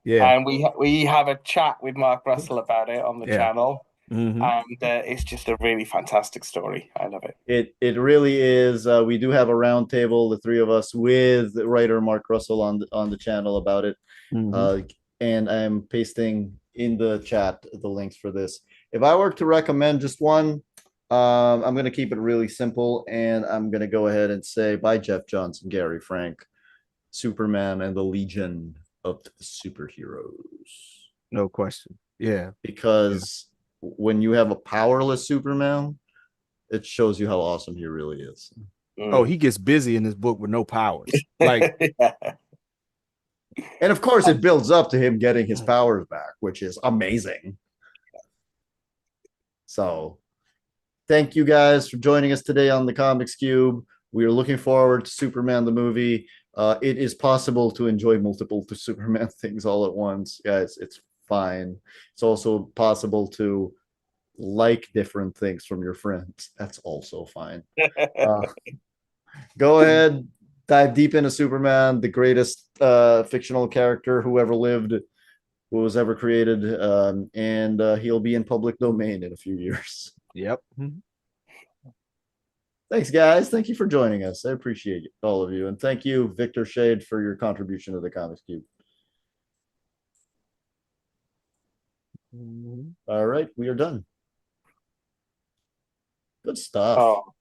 [SPEAKER 3] Yeah.
[SPEAKER 2] And we have a chat with Mark Russell about it on the
[SPEAKER 3] Yeah.
[SPEAKER 2] channel.
[SPEAKER 3] Mhm.
[SPEAKER 2] And it's just a really fantastic story. I love it.
[SPEAKER 1] It really is. We do have a roundtable, the three of us, with writer Mark Russell on the channel about it.
[SPEAKER 3] Mhm.
[SPEAKER 1] And I'm pasting in the chat the links for this. If I were to recommend just one, I'm going to keep it really simple, and I'm going to go ahead and say by Jeff Johnson, Gary Frank, Superman and the Legion of the Superheroes.
[SPEAKER 3] No question. Yeah.
[SPEAKER 1] Because when you have a powerless Superman, it shows you how awesome he really is.
[SPEAKER 3] Oh, he gets busy in this book with no powers. Like,
[SPEAKER 2] Yeah.
[SPEAKER 1] And of course, it builds up to him getting his powers back, which is amazing. So, thank you guys for joining us today on the Comics Cube. We are looking forward to Superman the movie. It is possible to enjoy multiple Superman things all at once, guys. It's fine. It's also possible to like different things from your friends. That's also fine. Go ahead, dive deep into Superman, the greatest fictional character who ever lived, who was ever created, and he'll be in public domain in a few years.
[SPEAKER 3] yep.
[SPEAKER 1] Thanks, guys. Thank you for joining us. I appreciate all of you, and thank you, Victor Shade, for your contribution to the Comics Cube. All right, we are done. Good stuff.
[SPEAKER 2] Oh.